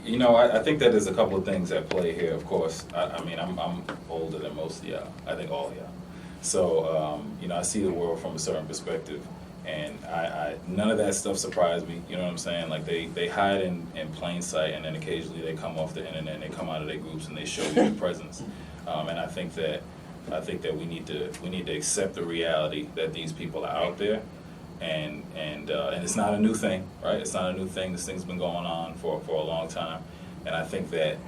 Speaker 3: You know, I think that there's a couple of things at play here, of course. I mean, I'm older than most of y'all. I think all of y'all. So, you know, I see the world from a certain perspective. And I none of that stuff surprised me. You know what I'm saying? Like, they hide in plain sight, and then occasionally they come off the internet and they come out of their groups and they show you their presence. And I think that we need to accept the reality that these people are out there. and it's not a new thing, right? It's not a new thing. This thing's been going on for a long time, and I think that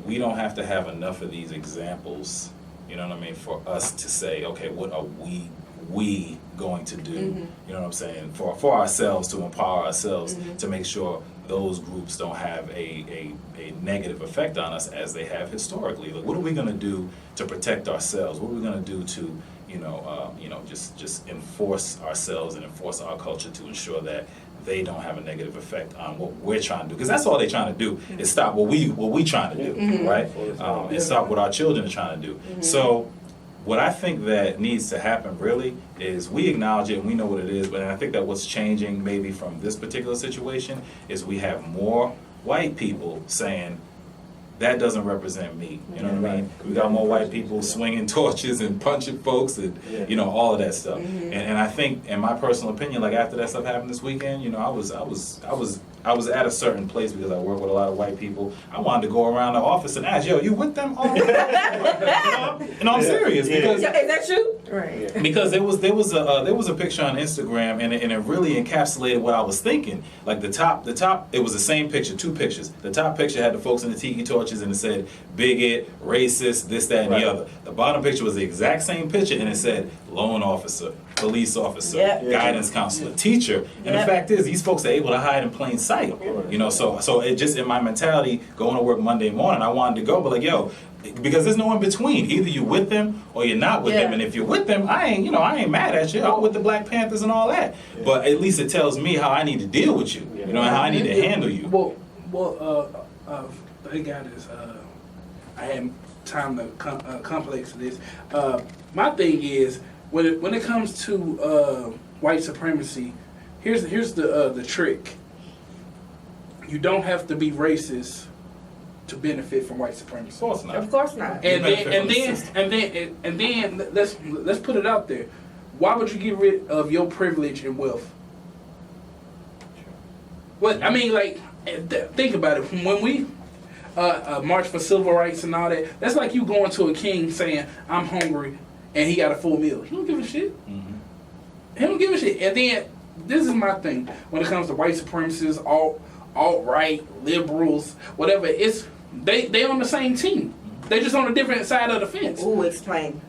Speaker 3: we don't have to have enough of these examples, you know what I mean, for us to say, okay, what are we going to do, you know what I'm saying, for ourselves, to empower ourselves, to make sure those groups don't have a negative effect on us as they have historically. Like, what are we going to do to protect ourselves? What are we going to do to, just enforce ourselves and enforce our culture to ensure that they don't have a negative effect on what we're trying to do? Because that's all they're trying to do is stop what we trying to do, right? And stop what our children are trying to do. So what I think that needs to happen really is we acknowledge it and we know what it is, but I think that what's changing maybe from this particular situation is we have more white people saying, that doesn't represent me. You know what I mean? We got more white people swinging torches and punching folks and all of that stuff. And I think, in my personal opinion, like after that stuff happened this weekend, I was at a certain place because I work with a lot of white people. I wanted to go around the office and ask, yo, you with them all? And I'm serious because
Speaker 1: Is that true? Right.
Speaker 3: because there was a picture on Instagram and it really encapsulated what I was thinking. Like the top, it was the same picture, two pictures. The top picture had the folks in the tiki torches and it said bigot, racist, this, that, and the other. The bottom picture was the exact same picture and it said loan officer, police officer, guidance counselor, teacher. And the fact is, these folks are able to hide in plain sight. So it just, in my mentality, going to work Monday morning, I wanted to go, but like, yo, because there's no in between. Either you with them or you're not with them. And if you're with them, I ain't mad at you. I'm with the Black Panthers and all that. But at least it tells me how I need to deal with you. And how I need to handle you.
Speaker 2: Thank God I had time to complex this. My thing is, when it comes to white supremacy, here's the trick. You don't have to be racist to benefit from white supremacy.
Speaker 3: Of course not.
Speaker 1: Of course not.
Speaker 2: And then let's put it out there. Why would you get rid of your privilege and wealth? Well, I mean, like, think about it. When we march for civil rights and all that, that's like you going to a king saying, I'm hungry, and he got a full meal. He don't give a shit. He don't give a shit. And then, this is my thing. When it comes to white supremacists, alt-right, liberals, whatever, it's they on the same team. They just on a different side of the fence.
Speaker 1: Ooh, explain.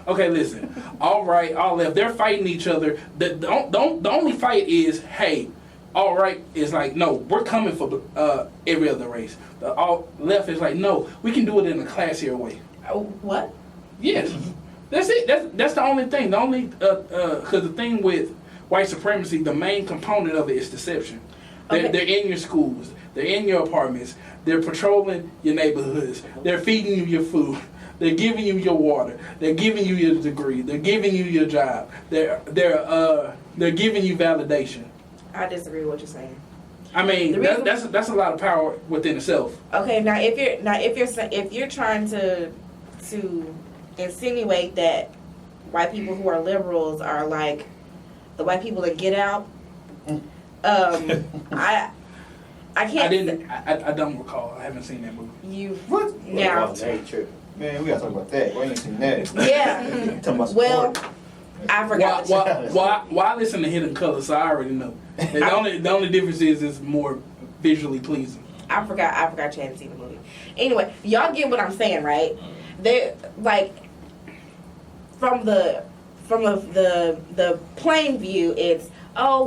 Speaker 2: Okay, listen. All right, all left. They're fighting each other. The only fight is, hey, all right is like, no, we're coming for every other race. The all left is like, no, we can do it in a classier way.
Speaker 1: What?
Speaker 2: Yes, that's it. That's the only thing. The only because the thing with white supremacy, the main component of it is deception. They're in your schools. They're in your apartments. They're patrolling your neighborhoods. They're feeding you your food. They're giving you your water. They're giving you your degree. They're giving you your job. They're giving you validation.
Speaker 1: I disagree with what you're saying.
Speaker 2: I mean, that's a lot of power within itself.
Speaker 1: Okay, now if you're trying to insinuate that white people who are liberals are like the white people that Get Out, I can't.
Speaker 2: I don't recall. I haven't seen that movie.
Speaker 1: You
Speaker 4: What?
Speaker 1: now?
Speaker 4: Man, we gotta talk about that. We ain't seen that.
Speaker 1: Yeah.
Speaker 4: Talking about
Speaker 1: Well,
Speaker 4: support.
Speaker 1: I forgot.
Speaker 2: Why I listen to Hidden Colors, so I already know. The only difference is it's more visually pleasing.
Speaker 1: I forgot you hadn't seen the movie. Anyway, y'all get what I'm saying, right? They like from the plain view, it's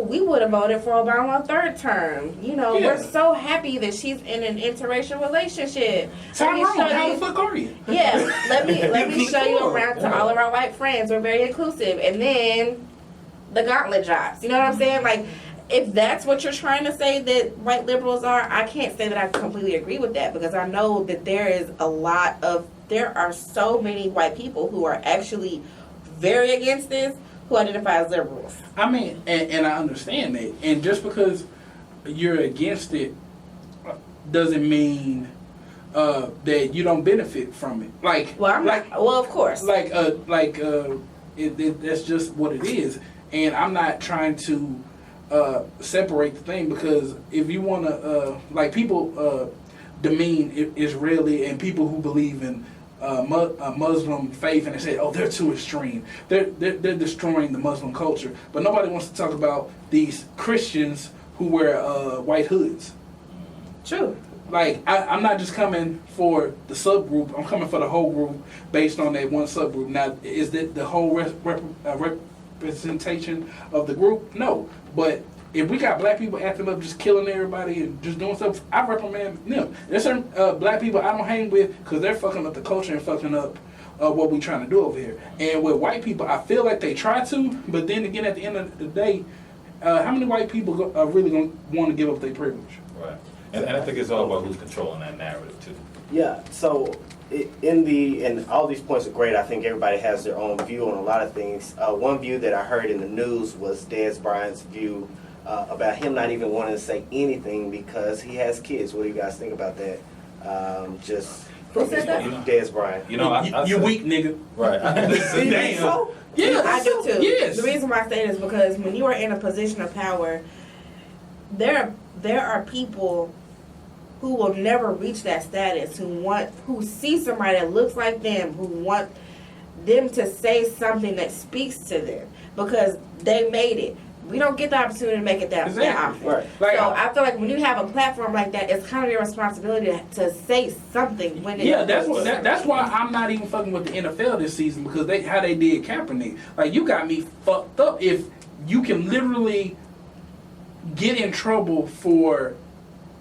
Speaker 1: we would have voted for Obama a third term. We're so happy that she's in an interracial relationship.
Speaker 2: Tyrone, how the fuck are you?
Speaker 1: Yeah, let me show you around to all of our white friends. We're very inclusive, and then the gauntlet drops. You know what I'm saying? Like, if that's what you're trying to say that white liberals are, I can't say that I completely agree with that, because I know that there are so many white people who are actually very against this, who identify as liberals.
Speaker 2: I mean, and I understand that. And just because you're against it doesn't mean that you don't benefit from it.
Speaker 1: Of course.
Speaker 2: That's just what it is. And I'm not trying to separate the thing, because if you want to, people demean Israeli and people who believe in Muslim faith, and they say, "Oh, they're too extreme. They're destroying the Muslim culture." But nobody wants to talk about these Christians who wear white hoods.
Speaker 1: True.
Speaker 2: Like, I'm not just coming for the subgroup. I'm coming for the whole group based on that one subgroup. Now, is that the whole representation of the group? No. But if we got black people acting up, just killing everybody and just doing stuff, I reprimand them. There's certain black people I don't hang with because they're fucking up the culture and fucking up what we trying to do over here. And with white people, I feel like they try to, but then again, at the end of the day, how many white people are really going to want to give up their privilege?
Speaker 3: Right. And I think it's all about who's controlling that narrative, too.
Speaker 5: Yeah, so and all these points are great. I think everybody has their own view on a lot of things. One view that I heard in the news was Des Bryant's view about him not even wanting to say anything because he has kids. What do you guys think about that? Just
Speaker 1: Who said that?
Speaker 5: Des Bryant.
Speaker 3: You know,
Speaker 2: you weak nigga.
Speaker 3: Right.
Speaker 5: Do you think so?
Speaker 2: Yeah,
Speaker 1: I do too.
Speaker 2: Yes.
Speaker 1: The reason why I say this is because when you are in a position of power, there are people who will never reach that status, who see somebody that looks like them, who want them to say something that speaks to them because they made it. We don't get the opportunity to make it that often.
Speaker 5: Right.
Speaker 2: Like,
Speaker 1: So I feel like when you have a platform like that, it's kind of your responsibility to say something when it.
Speaker 2: Yeah, that's why I'm not even fucking with the NFL this season because how they did Kaepernick. Like, you got me fucked up. If you can literally get in trouble for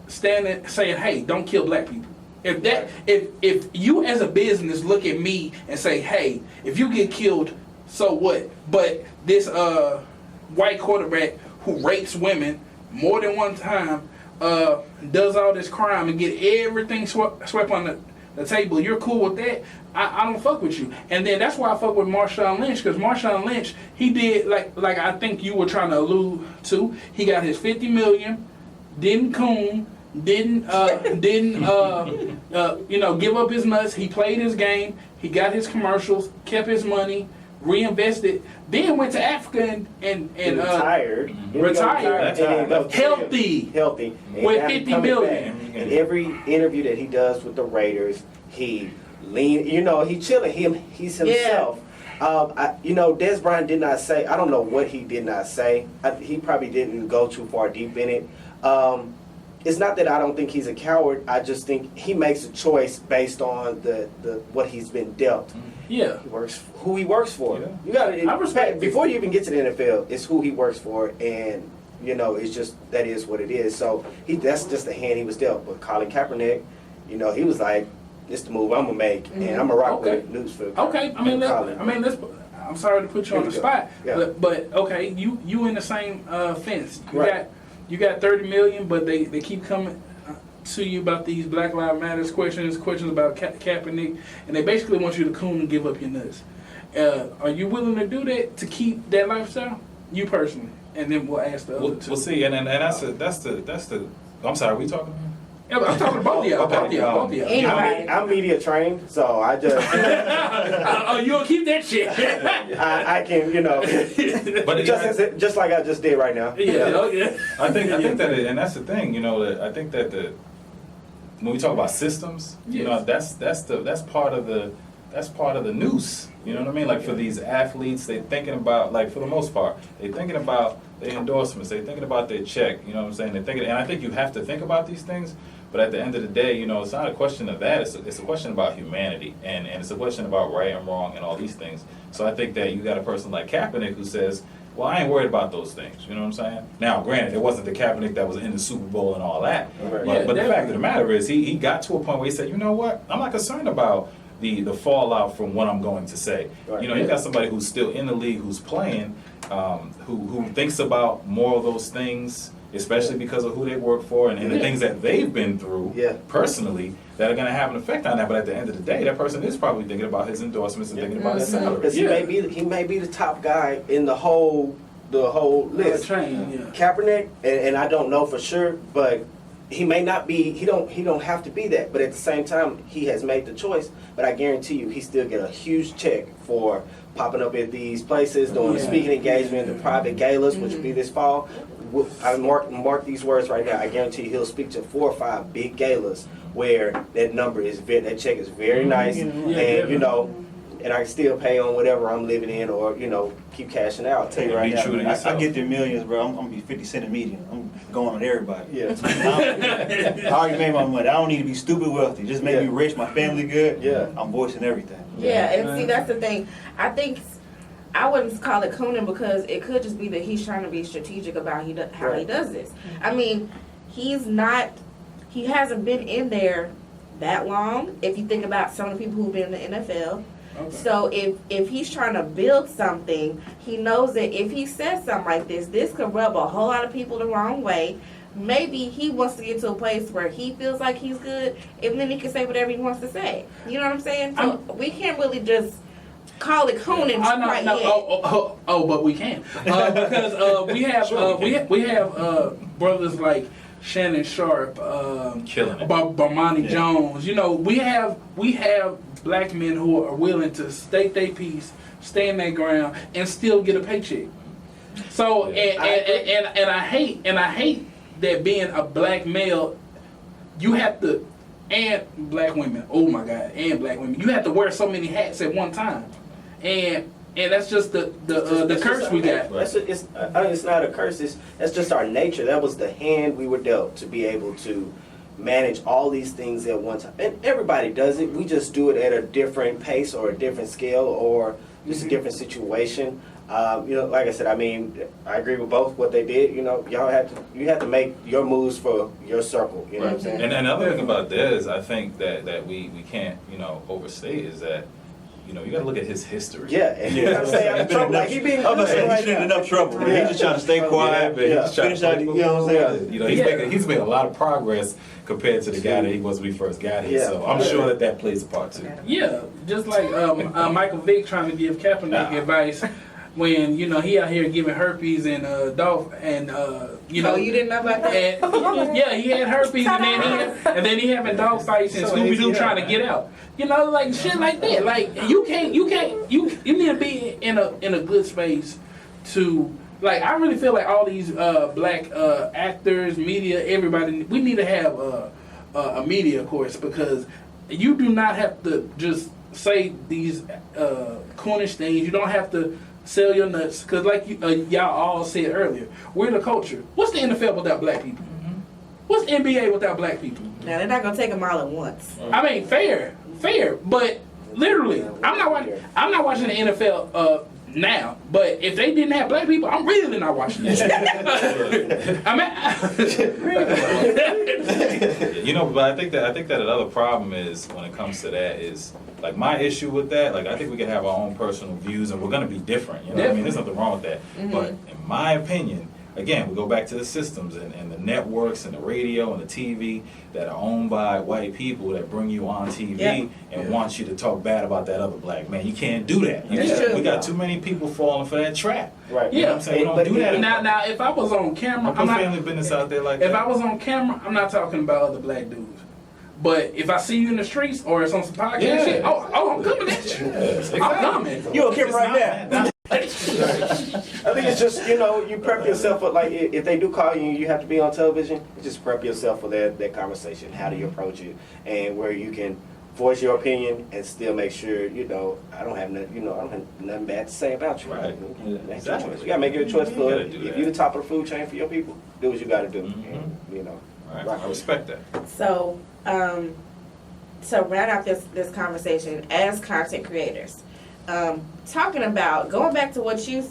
Speaker 2: standing saying, "Hey, don't kill black people." If you as a business look at me and say, "Hey, if you get killed, so what?" But this white quarterback who rapes women more than one time does all this crime and get everything swept on the table. You're cool with that? I don't fuck with you. And then that's why I fuck with Marshawn Lynch, because Marshawn Lynch, he did like I think you were trying to allude to. He got his $50 million, didn't coon, didn't give up his nuts. He played his game. He got his commercials, kept his money, reinvested, then went to Africa and
Speaker 5: retired.
Speaker 2: healthy with $50 million.
Speaker 5: And every interview that he does with the Raiders, he he's chilling. He's himself. Des Bryant did not say. I don't know what he did not say. He probably didn't go too far deep in it. It's not that I don't think he's a coward. I just think he makes a choice based on the what he's been dealt.
Speaker 2: Yeah,
Speaker 5: who he works for.
Speaker 3: Yeah.
Speaker 5: You got to
Speaker 2: respect
Speaker 5: before you even get to the NFL. It's who he works for, and it's just that is what it is. So that's just the hand he was dealt. But Colin Kaepernick, he was like, "This the move I'm gonna make, and I'm gonna rock with news for."
Speaker 2: Okay, I'm sorry to put you on the spot, but okay, you in the same fence. You got $30 million, but they keep coming to you about these Black Lives Matter questions about Kaepernick, and they basically want you to coon and give up your nuts. Are you willing to do that to keep that lifestyle? You personally, and then we'll ask the other two.
Speaker 3: We'll see, and that's the. I'm sorry, are we talking?
Speaker 2: Yeah, but I'm talking to both of y'all. Both of y'all.
Speaker 1: Anyway.
Speaker 5: I'm media trained, so I just.
Speaker 2: Oh, you'll keep that shit.
Speaker 5: I can,
Speaker 3: But
Speaker 5: just like I just did right now.
Speaker 2: Yeah.
Speaker 3: I think that, and that's the thing, that I think that when we talk about systems, that's part of the noose. You know what I mean? Like for these athletes, they're thinking about, like for the most part, they're thinking about their endorsements, they're thinking about their check. You know what I'm saying? They're thinking, and I think you have to think about these things. But at the end of the day, it's not a question of that. It's a question about humanity, and it's a question about right and wrong and all these things. So I think that you got a person like Kaepernick who says, well, I ain't worried about those things. You know what I'm saying? Now, granted, it wasn't the Kaepernick that was in the Super Bowl and all that.
Speaker 5: Right.
Speaker 3: But the fact of the matter is, he got to a point where he said, you know what? I'm not concerned about the fallout from what I'm going to say.
Speaker 5: Right.
Speaker 3: You got somebody who's still in the league, who's playing, who thinks about more of those things, especially because of who they work for and the things that they've been through personally that are going to have an effect on that. But at the end of the day, that person is probably thinking about his endorsements and thinking about his salary.
Speaker 5: Because he may be the top guy in the whole list. Kaepernick, and I don't know for sure, but he may not be. He don't have to be that. But at the same time, he has made the choice. But I guarantee you, he still get a huge check for popping up at these places, doing the speaking engagement, the private galas, which will be this fall. I mark these words right now. I guarantee he'll speak to 4 or 5 big galas where that number is that check is very nice,
Speaker 2: Yeah,
Speaker 5: and you know, and I can still pay on whatever I'm living in, or you know, keep cashing out.
Speaker 4: I'll tell you right
Speaker 3: Be
Speaker 4: now,
Speaker 3: true to
Speaker 4: man, I
Speaker 3: yourself.
Speaker 4: get the millions, bro. I'm gonna be 50 cent a median. I'm going on everybody.
Speaker 5: Yeah.
Speaker 4: I already made my money. I don't need to be stupid wealthy. Just make me
Speaker 5: Yeah.
Speaker 4: rich, my family good.
Speaker 5: Yeah.
Speaker 4: I'm voicing everything.
Speaker 1: Yeah, and see, that's the thing. I think I wouldn't call it cooning because it could just be that he's trying to be strategic about how he does this. I mean, he hasn't been in there that long. If you think about some of the people who've been in the NFL.
Speaker 2: Okay.
Speaker 1: So if he's trying to build something, he knows that if he says something like this could rub a whole lot of people the wrong way. Maybe he wants to get to a place where he feels like he's good, and then he can say whatever he wants to say. You know what I'm saying? So we can't really just call it cooning right yet.
Speaker 2: But we can because we have brothers like Shannon Sharp,
Speaker 3: Killing it.
Speaker 2: Barmani Jones. You know, we have black men who are willing to stake their piece, stand their ground, and still get a paycheck. So and I hate that being a black male, you have to, and black women. Oh my God, and black women, you have to wear so many hats at one time, and that's just the curse we got.
Speaker 5: It's not a curse. That's just our nature. That was the hand we were dealt to be able to manage all these things at one time. And everybody does it. We just do it at a different pace or a different scale or just a different situation. You know, like I said, I mean, I agree with both what they did. You know, you have to make your moves for your circle. You know what I'm saying?
Speaker 3: And another thing about this, I think that we can't, you know, overstate is that, you know, you got to look at his history.
Speaker 5: Yeah, and you know what I'm saying? I'm trouble. Like, he being
Speaker 4: I'm gonna say
Speaker 5: right
Speaker 4: he's been in
Speaker 5: now.
Speaker 4: enough trouble.
Speaker 5: Yeah.
Speaker 4: He's just trying to stay quiet.
Speaker 3: But he's trying to
Speaker 4: Finish out, you know what I'm saying?
Speaker 3: You know, he's made a lot of progress compared to the guy that he was when we first got here.
Speaker 5: Yeah.
Speaker 3: So I'm sure that plays a part too.
Speaker 2: Yeah, just like Michael Vick trying to give Kaepernick advice when, you know, he out here giving herpes and Dolph and you know.
Speaker 1: Oh, you didn't know about that?
Speaker 2: And, yeah, he had herpes and then he having dog fights and Scooby Doo trying to get out. You know, like shit like that. Like you need to be in a good space to, like, I really feel like all these black actors, media, everybody, we need to have a media course because you do not have to just say these coonish things. You don't have to sell your nuts because, like y'all all said earlier, we're the culture. What's the NFL without black people? What's NBA without black people?
Speaker 1: Now they're not gonna take them all at once.
Speaker 2: I mean, fair, but literally, I'm not watching the NFL now. But if they didn't have black people, I'm really not watching it.
Speaker 3: You know, but I think that another problem is when it comes to that is, like, my issue with that, like, I think we can have our own personal views and we're going to be different. You know what I mean? There's nothing wrong with that.
Speaker 1: Mm-hmm.
Speaker 3: But in my opinion, again, we go back to the systems and the networks and the radio and the TV that are owned by white people that bring you on TV and want you to talk bad about that other black man. You can't do that. We got too many people falling for that trap.
Speaker 5: Right.
Speaker 3: You know what I'm saying? We don't do that.
Speaker 2: Now, if I was on camera,
Speaker 3: Don't put family business out there like that.
Speaker 2: If I was on camera, I'm not talking about other black dudes. But if I see you in the streets or it's on some podcast shit, I'm coming at you.
Speaker 3: Exactly.
Speaker 2: I'm coming.
Speaker 4: You on camera right now?
Speaker 5: I think it's just, you know, you prep yourself for, like, if they do call you and you have to be on television, just prep yourself for that conversation. How do you approach it? And where you can voice your opinion and still make sure, you know, I don't have nothing bad to say about you.
Speaker 3: Right.
Speaker 5: Make
Speaker 3: Exactly.
Speaker 5: your choice. You gotta make your choice
Speaker 3: You
Speaker 5: for
Speaker 3: gotta
Speaker 5: it.
Speaker 3: do
Speaker 5: If
Speaker 3: that.
Speaker 5: you're the top of the food chain for your people, do what you gotta do. And, you know.
Speaker 3: Right. I respect that.
Speaker 1: So, to round out this conversation as content creators, talking about going back to what you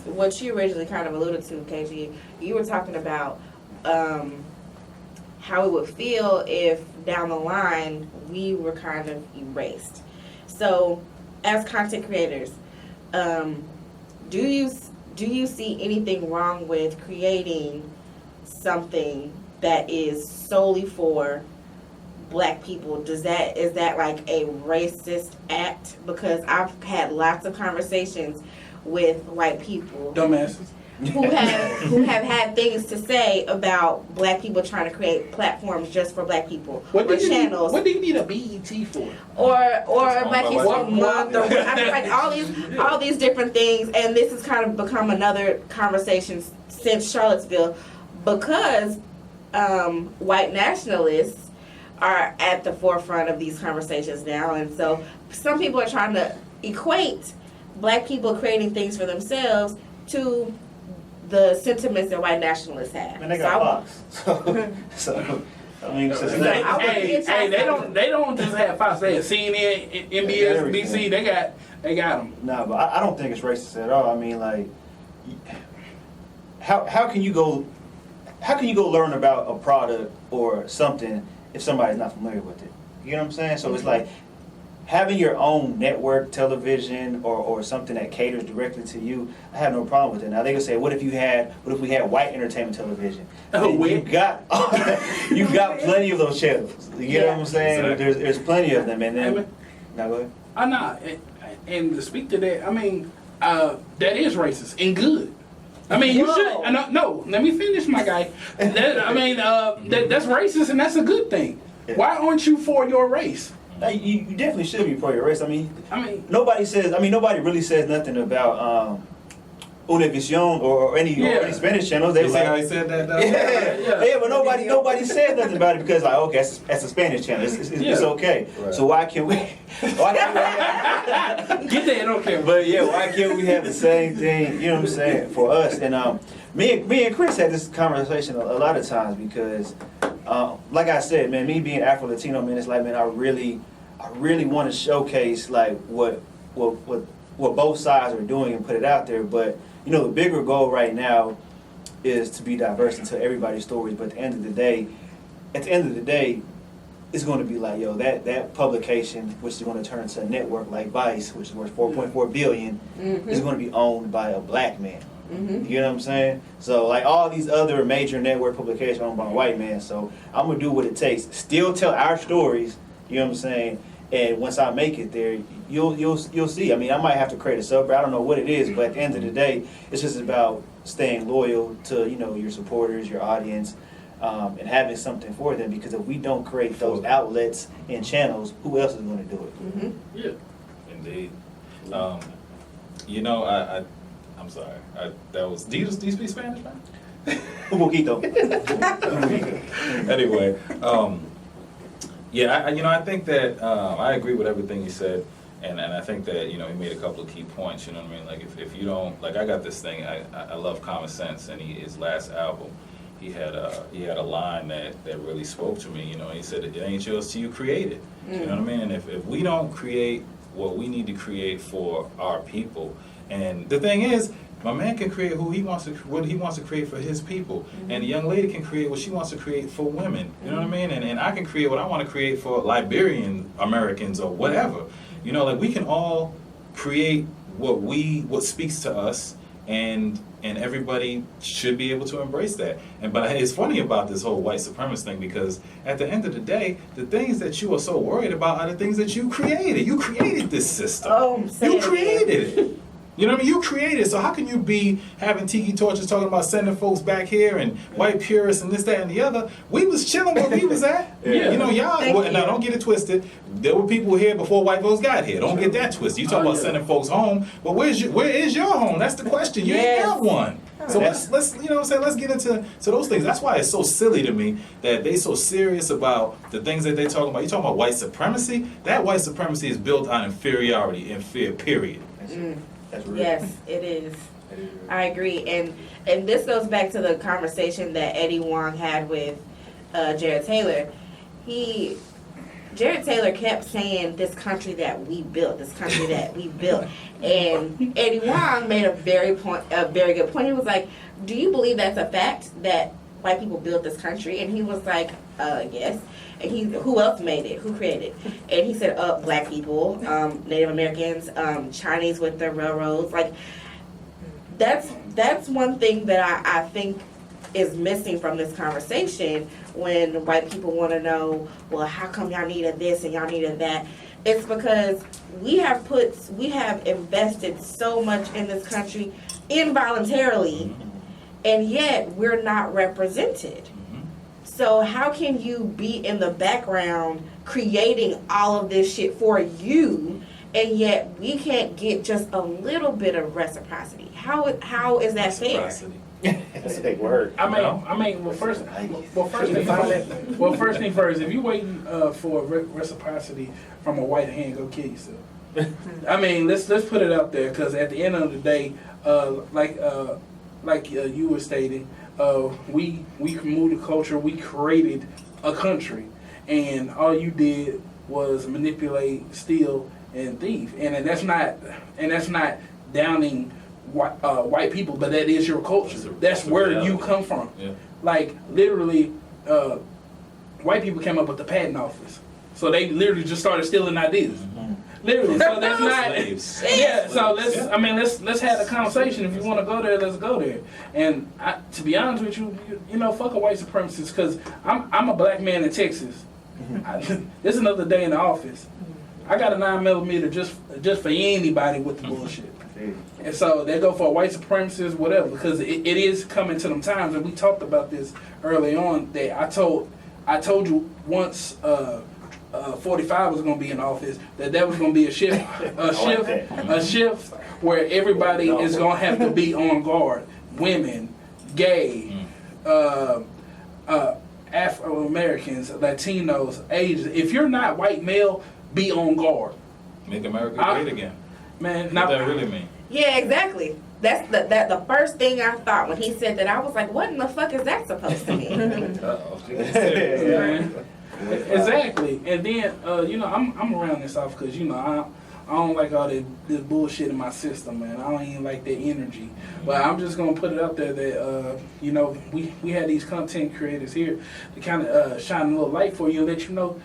Speaker 1: originally kind of alluded to, KG. You were talking about how it would feel if down the line we were kind of erased. So, as content creators, do you see anything wrong with creating something that is solely for black people? Is that like a racist act? Because I've had lots of conversations with white people
Speaker 2: Dumbasses.
Speaker 1: who have had things to say about black people trying to create platforms just for black people
Speaker 2: What
Speaker 1: or
Speaker 2: do
Speaker 1: channels
Speaker 2: you need a BET for?
Speaker 1: or
Speaker 3: Just
Speaker 1: Black
Speaker 3: owned by
Speaker 1: History
Speaker 3: white
Speaker 1: Month, or I mean, like all these different things, and this has kind of become another conversation since Charlottesville because white nationalists are at the forefront of these conversations now, and so some people are trying to equate black people creating things for themselves to the sentiments that white nationalists have.
Speaker 4: And they got Fox. So I mean, it's just
Speaker 2: Hey, they don't just have Fox. They have CNN, NBS, BC. They got them.
Speaker 4: No, but I don't think it's racist at all. I mean, like, how can you go learn about a product or something if somebody's not familiar with it? You know what I'm saying? So it's like having your own network television or something that caters directly to you. I have no problem with it. Now they can say, what if we had white entertainment television? You got plenty of those channels. You know what I'm saying?
Speaker 3: Exactly.
Speaker 4: There's plenty of them, and then now go ahead.
Speaker 2: I'm not, and to speak to that, I mean, that is racist and good. I mean, you should. No, let me finish, my guy. That's racist and that's a good thing.
Speaker 4: Yeah.
Speaker 2: Why aren't you for your race?
Speaker 4: You definitely should be for your race. I mean, nobody really says nothing about Univision or any Spanish channels. They
Speaker 3: You see how he said that though?
Speaker 4: Yeah, but nobody said nothing about it because like, okay, that's a Spanish channel. It's okay.
Speaker 3: Right.
Speaker 4: So why can't we?
Speaker 2: Get that on camera.
Speaker 4: But yeah, why can't we have the same thing? You know what I'm saying for us? And me and Chris had this conversation a lot of times because, like I said, man, me being Afro Latino, man, it's like, man, I really want to showcase like what both sides are doing and put it out there. But you know, the bigger goal right now is to be diverse and tell everybody's stories. But at the end of the day, it's going to be like, yo, that publication, which is going to turn into a network like Vice, which is worth $4.4 billion, is going to be owned by a black man. You know what I'm saying? So like all these other major network publications owned by a white man. So I'm gonna do what it takes. Still tell our stories. You know what I'm saying? And once I make it there, you'll see. I mean, I might have to create a sub. I don't know what it is, but at the end of the day, it's just about staying loyal to your supporters, your audience, and having something for them. Because if we don't create those outlets and channels, who else is going to do it?
Speaker 2: Yeah.
Speaker 3: Indeed. I'm sorry. Do you speak Spanish, man?
Speaker 4: Un poquito.
Speaker 3: Anyway, I think that I agree with everything you said, and I think that he made a couple of key points. You know what I mean? Like if you don't, like, I got this thing. I love Common Sense, and his last album, he had a line that really spoke to me. He said, "It ain't yours till you create it." You know what I mean? And if we don't create what we need to create for our people, and the thing is, my man can create what he wants to create for his people, and the young lady can create what she wants to create for women. You know what I mean? And I can create what I want to create for Liberian Americans or whatever. Like we can all create what speaks to us, and everybody should be able to embrace that. But it's funny about this whole white supremacist thing, because at the end of the day, the things that you are so worried about are the things that you created. You created this system. You created it. You know what I mean? You created, so how can you be having tiki torches talking about sending folks back here and white purists and this, that, and the other? We was chilling where we was at. Y'all, now don't get it twisted. There were people here before white folks got here. Don't get that twisted. You talk about sending folks home, but where is your home? That's the question. You ain't got one. So let's let's get into those things. That's why it's so silly to me that they so serious about the things that they talking about. You talking about white supremacy? That white supremacy is built on inferiority and fear, period.
Speaker 1: Yes, it is. I agree, and this goes back to the conversation that Eddie Wong had with Jared Taylor. Jared Taylor kept saying, "This country that we built, this country that we built," and Eddie Wong made a very good point. He was like, "Do you believe that's a fact that white people built this country?" And he was like, "Yes." And who else made it? Who created it? And he said, black people, Native Americans, Chinese with the railroads. Like, that's one thing that I think is missing from this conversation when white people want to know, well, how come y'all needed this and y'all needed that? It's because we have invested so much in this country involuntarily, and yet we're not represented. So how can you be in the background creating all of this shit for you, and yet we can't get just a little bit of reciprocity? How is that fair?
Speaker 5: That's a big word.
Speaker 2: First thing first, if you waiting for reciprocity from a white hand, go kill yourself. Let's put it out there, because at the end of the day, like you were stating, we moved the culture, we created a country, and all you did was manipulate, steal, and thief, and that's not downing white people, but that is your culture. That's where you come from.
Speaker 3: Yeah.
Speaker 2: Like literally, white people came up with the patent office, so they literally just started stealing ideas. Literally, so that's not.
Speaker 3: Slaves.
Speaker 2: Yeah, so let's have a conversation. If you want to go there, let's go there. And to be honest with you, fuck a white supremacist, because I'm a black man in Texas. This is another day in the office. I got a 9mm just for anybody with the bullshit. And so they go for a white supremacist, whatever, because it is coming to them times, and we talked about this early on. That I told you once. 45 was going to be in office, that was going to be a shift where everybody is going to have to be on guard. Women, gay, Afro-Americans, Latinos, Asians. If you're not white male, be on guard.
Speaker 3: Make America great again.
Speaker 2: Man,
Speaker 3: what does that really mean?
Speaker 1: Yeah, exactly. That's the first thing I thought when he said that. I was like, what in the fuck is that supposed to mean?
Speaker 2: Man. Exactly, and then I'm around this off because I don't like all this bullshit in my system, man. I don't even like that energy. But I'm just gonna put it out there that we had these content creators here to kind of shine a little light for you and let you know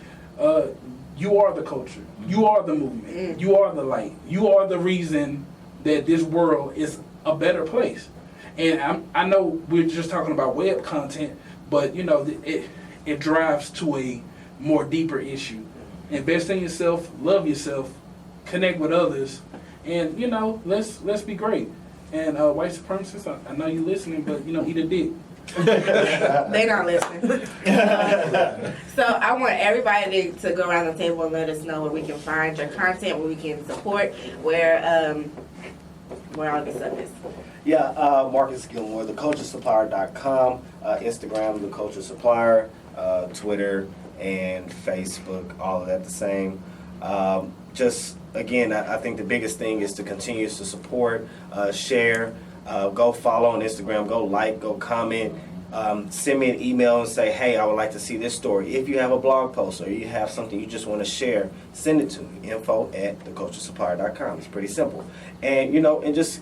Speaker 2: you are the culture, you are the movement, you are the light, you are the reason that this world is a better place. And I know we're just talking about web content, but it drives to a more deeper issue. Invest in yourself, love yourself, connect with others, and let's be great. And white supremacists, I know you listening, but eat a dick.
Speaker 1: They not listening. So I want everybody to go around the table and let us know where we can find your content, where we can support, where all this stuff is.
Speaker 5: Yeah, Marcus Gilmore, theculturesupplier.com, Instagram, The Culture Supplier, Twitter, and Facebook, all of that the same. Just, again, I think the biggest thing is to continue to support, share, go follow on Instagram, go like, go comment, send me an email and say, hey, I would like to see this story. If you have a blog post or you have something you just want to share, send it to me, info@theculturesupplier.com. It's pretty simple. And, and just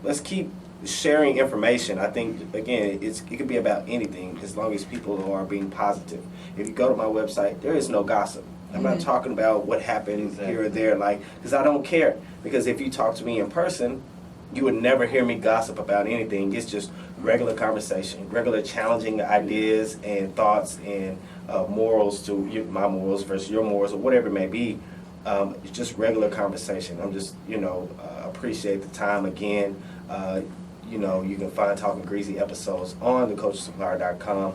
Speaker 5: let's keep sharing information. I think, again, it could be about anything as long as people are being positive. If you go to my website, there is no gossip. I'm not talking about what happened here or there, because I don't care. Because if you talk to me in person, you would never hear me gossip about anything. It's just regular conversation, regular challenging ideas and thoughts and morals to my morals versus your morals or whatever it may be. It's just regular conversation. I'm just, appreciate the time again. You can find Talkin Greasy episodes on theculturesupplier.com.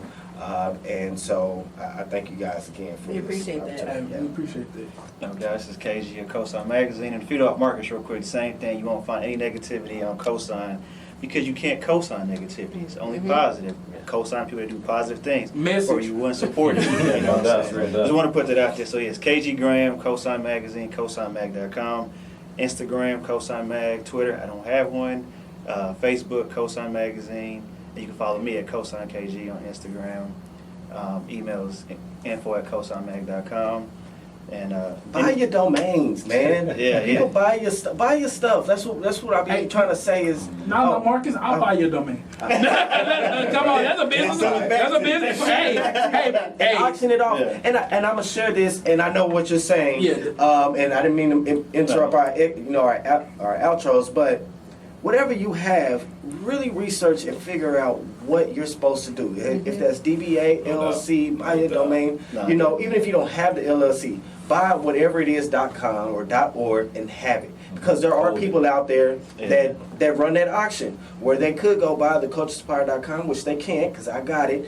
Speaker 5: And so I thank you guys again for
Speaker 1: We appreciate that.
Speaker 2: We appreciate that.
Speaker 4: No, guys, this is KG of Cosign Magazine. And to feed off Marcus real quick, same thing. You won't find any negativity on Cosign because you can't cosign negativity. It's only positive. Cosign people that do positive things.
Speaker 2: Message.
Speaker 4: Or you wouldn't support it. Just want to put that out there. So, yes, KG Graham, Cosign Magazine, cosignmag.com, Instagram, Cosign Mag, Twitter, I don't have one, Facebook, Cosign Magazine. And you can follow me at Cosign KG on Instagram. Email is info@cosignmag.com. And
Speaker 5: buy your domains, man.
Speaker 4: Yeah.
Speaker 5: Buy your stuff. That's what I be trying to say is.
Speaker 2: No, Marcus, I'll buy your domain. Come on, that's a business. That's a business. Hey.
Speaker 5: Auction it off.
Speaker 4: Yeah.
Speaker 5: And I'm gonna share this, and I know what you're saying.
Speaker 2: Yeah.
Speaker 5: And I didn't mean to interrupt our outros, but whatever you have, really research and figure out what you're supposed to do. If that's DBA, LLC, buy your domain. Even if you don't have the LLC, buy whatever it is .com or .org and have it. Because there are
Speaker 3: Hold it.
Speaker 5: people out there
Speaker 4: Yeah.
Speaker 5: that run that auction where they could go buy the culturesupply.com, which they can't because I got it.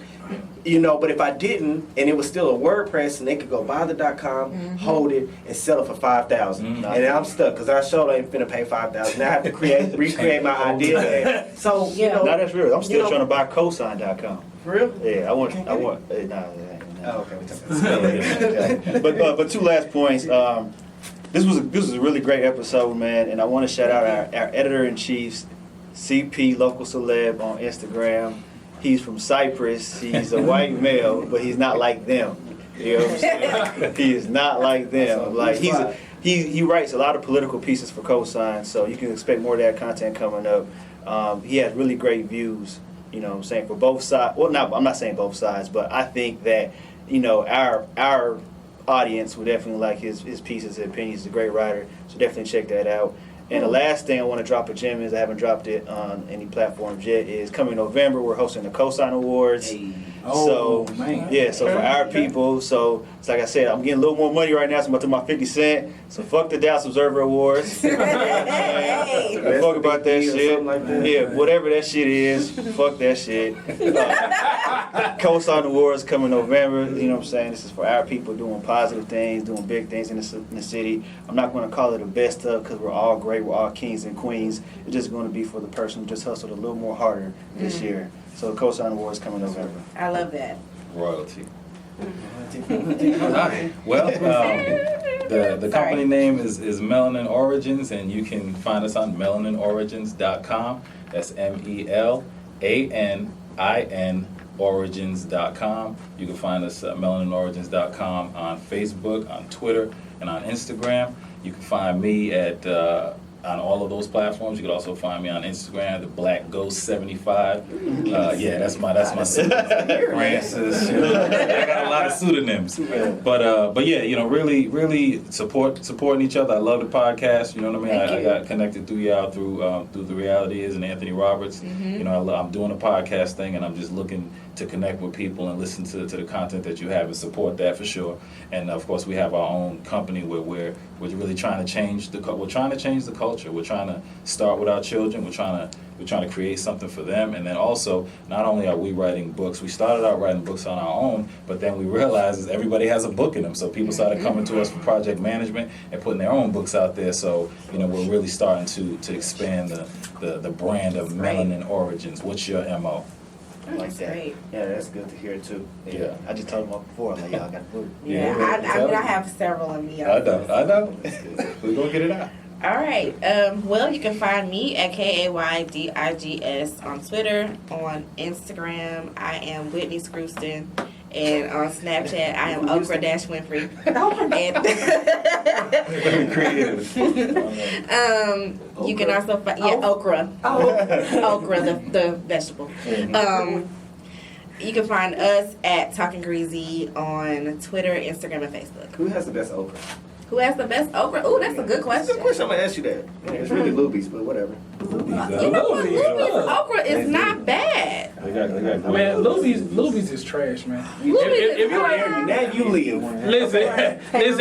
Speaker 5: You know, but if I didn't, and it was still a WordPress, and they could go buy the .com, hold it, and sell it for $5,000, and then I'm stuck because I sure ain't finna pay $5,000. Now I have to recreate my idea. So you know,
Speaker 4: No, that's real. I'm still
Speaker 5: you know-
Speaker 4: trying to buy Cosign.com.
Speaker 5: for real.
Speaker 4: Yeah, I want.
Speaker 5: Oh, okay.
Speaker 4: But two last points. This was a really great episode, man, and I want to shout out our editor in chief, CP Local Celeb on Instagram. He's from Cyprus. He's a white male, but he's not like them. You know what I'm saying? He is not like them. Like he writes a lot of political pieces for Cosign, so you can expect more of that content coming up. He has really great views. You know what I'm saying, for both sides. Well, I'm not saying both sides, but I think that, you know, our audience will definitely like his pieces and opinions. He's a great writer, so definitely check that out. And the last thing I want to drop a gem is, I haven't dropped it on any platforms yet, is coming November, we're hosting the Cosign Awards.
Speaker 2: Oh,
Speaker 4: So,
Speaker 2: man.
Speaker 4: yeah, so for our people, so it's like I said, I'm getting a little more money right now, so I'm about to my 50 cent. So fuck the Dallas Observer Awards.
Speaker 1: Hey.
Speaker 4: Fuck about that
Speaker 5: Or
Speaker 4: shit.
Speaker 5: something like that.
Speaker 4: Yeah, whatever that shit is, fuck that shit. Cosign Awards coming November. You know what I'm saying? This is for our people doing positive things, doing big things in the city. I'm not going to call it a best of because we're all great. We're all kings and queens. It's just going to be for the person who just hustled a little more harder this year. So the Cosign Awards coming November.
Speaker 1: I love that.
Speaker 3: Royalty. Alright. Well, the company name is Melanin Origins, and you can find us on melaninorigins.com. That's MELANIN origins.com. You can find us at melaninorigins.com on Facebook, on Twitter, and on Instagram. You can find me at on all of those platforms. You can also find me on Instagram, the Black Ghost 75. Yeah, that's my pseudonym. Francis. You know, I got a lot of pseudonyms. But yeah, you know, really supporting each other. I love the podcast. You know what I mean? I got connected through y'all through the Reality Is and Anthony Roberts. You know, I'm doing a podcast thing, and I'm just looking to connect with people and listen to the content that you have and support that for sure. And of course, we have our own company where we're really trying to change the culture. We're trying to start with our children. We're trying to create something for them. And then also, not only are we writing books, we started out writing books on our own, but then we realized that everybody has a book in them. So people started coming to us for project management and putting their own books out there. So, you know, we're really starting to expand the brand of Melanin Origins. What's your MO?
Speaker 4: I like that.
Speaker 1: Great.
Speaker 4: Yeah, that's good to hear too.
Speaker 3: Yeah.
Speaker 4: I just told them before, I'm like, y'all got a book.
Speaker 1: Yeah,
Speaker 3: Yeah,
Speaker 1: I mean, I have several of me.
Speaker 3: I know. We're going to get it out.
Speaker 1: All right. Well, you can find me at KAYDIGS on Twitter, on Instagram. I am Whitney Scrooston, and on Snapchat, I am Okra-Winfrey. You can also find okra. Okra, the vegetable. You can find us at Talkin Greasy on Twitter, Instagram, and Facebook.
Speaker 5: Who has the best okra?
Speaker 1: Who has the best okra? Ooh, that's a good
Speaker 5: That's
Speaker 1: question.
Speaker 5: a good question. I'm gonna ask you that. Yeah, it's really Luby's, but whatever.
Speaker 1: You know what? Luby's okra is not bad.
Speaker 3: They got
Speaker 2: Man, Luby's is trash, man. If you like,
Speaker 5: Now you leave.
Speaker 2: listen,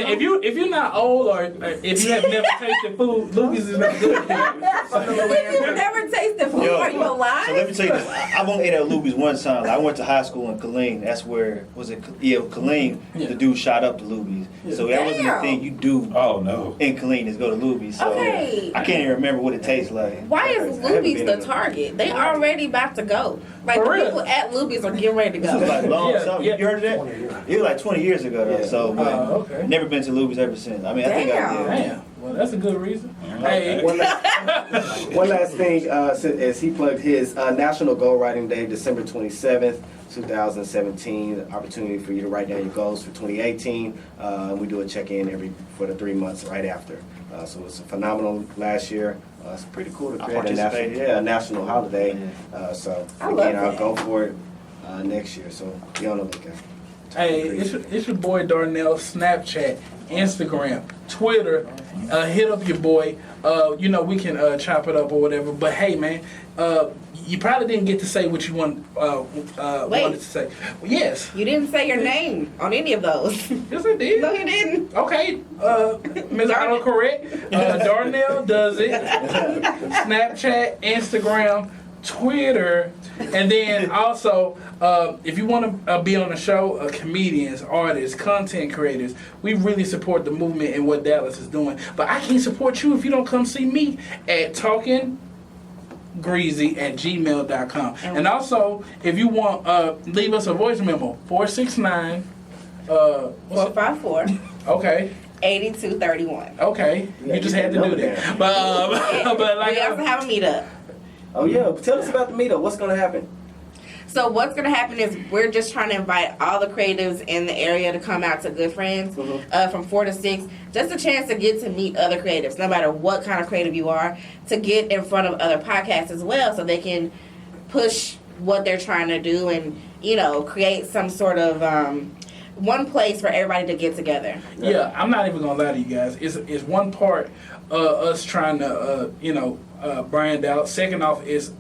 Speaker 2: if you're not old or if you have never tasted food, Luby's is not good.
Speaker 1: If you've never tasted food, are you alive?
Speaker 4: So let me tell you this. I've only ate at Luby's one time. I went to high school in Killeen. That's where, Killeen, the dude shot up to Luby's. So that wasn't the thing you do
Speaker 3: Oh no.
Speaker 4: in Killeen is go to Luby's. So
Speaker 1: Okay.
Speaker 4: I can't even remember what it tastes like.
Speaker 1: Why is Luby's the target? They already about to go. Like,
Speaker 2: For
Speaker 1: the
Speaker 2: real?
Speaker 1: people at Luby's are getting ready to
Speaker 4: This was like
Speaker 1: go.
Speaker 4: long
Speaker 2: Yeah,
Speaker 4: something.
Speaker 2: yeah.
Speaker 4: You heard of that? It was like 20 years ago though.
Speaker 5: Yeah.
Speaker 4: So, but
Speaker 2: Okay.
Speaker 4: never been to Luby's ever since. I mean, I think I
Speaker 1: Damn.
Speaker 4: did.
Speaker 2: Damn. Well, that's a good reason. Hey.
Speaker 5: One last thing, as he plugged his National Goal Writing Day, December 27th, 2017. Opportunity for you to write down your goals for 2018. We do a check-in for the 3 months right after. So it's a phenomenal last year. It's pretty cool to
Speaker 4: I
Speaker 5: create
Speaker 4: participated.
Speaker 5: a national holiday. So
Speaker 1: I love
Speaker 5: again, I'll
Speaker 1: that.
Speaker 5: go for it next year. So be on the lookout.
Speaker 2: Hey, it's your boy Darnell. Snapchat, Instagram, Twitter. Hit up your boy. We can chop it up or whatever. But hey, man, you probably didn't get to say what you wanted to say. Yes.
Speaker 1: You didn't say your name on any of those.
Speaker 2: Yes, I did.
Speaker 1: No, you didn't.
Speaker 2: Okay, Ms. Autocorrect. Darnell does it. Snapchat, Instagram, Twitter, and then also, if you want to be on the show, comedians, artists, content creators, we really support the movement and what Dallas is doing. But I can't support you if you don't come see me at Talkin Greasy at gmail.com. And also, if you want, leave us a voice memo, 469
Speaker 1: 454
Speaker 2: Okay.
Speaker 1: 8231.
Speaker 2: Okay.
Speaker 5: Yeah,
Speaker 2: You just
Speaker 5: you
Speaker 2: had to
Speaker 5: know
Speaker 2: do that. But like,
Speaker 1: We also have a meetup.
Speaker 5: Oh yeah, tell us about the meetup. What's gonna happen?
Speaker 1: So what's going to happen is we're just trying to invite all the creatives in the area to come out to Good Friends from 4 to 6. Just a chance to get to meet other creatives, no matter what kind of creative you are, to get in front of other podcasts as well so they can push what they're trying to do and, create some sort of one place for everybody to get together.
Speaker 2: Yeah, I'm not even gonna lie to you guys. It's one part us trying to brand out. Second off is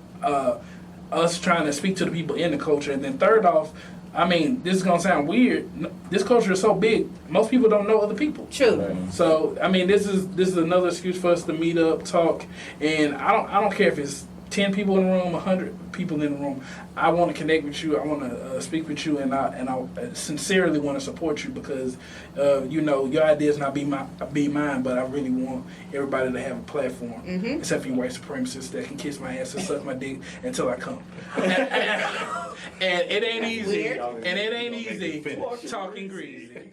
Speaker 2: us trying to speak to the people in the culture, and then third off, I mean, this is gonna sound weird. This culture is so big, most people don't know other people.
Speaker 1: True.
Speaker 2: So I mean, this is another excuse for us to meet up, talk, and I don't care if it's 10 people in the room, 100 people in the room. I want to connect with you. I want to speak with you, and I sincerely want to support you because, your ideas not be mine, but I really want everybody to have a platform, except for you white supremacists that can kiss my ass and suck my dick until I come. And it ain't easy.
Speaker 1: Weird.
Speaker 2: And it ain't easy talking greasy.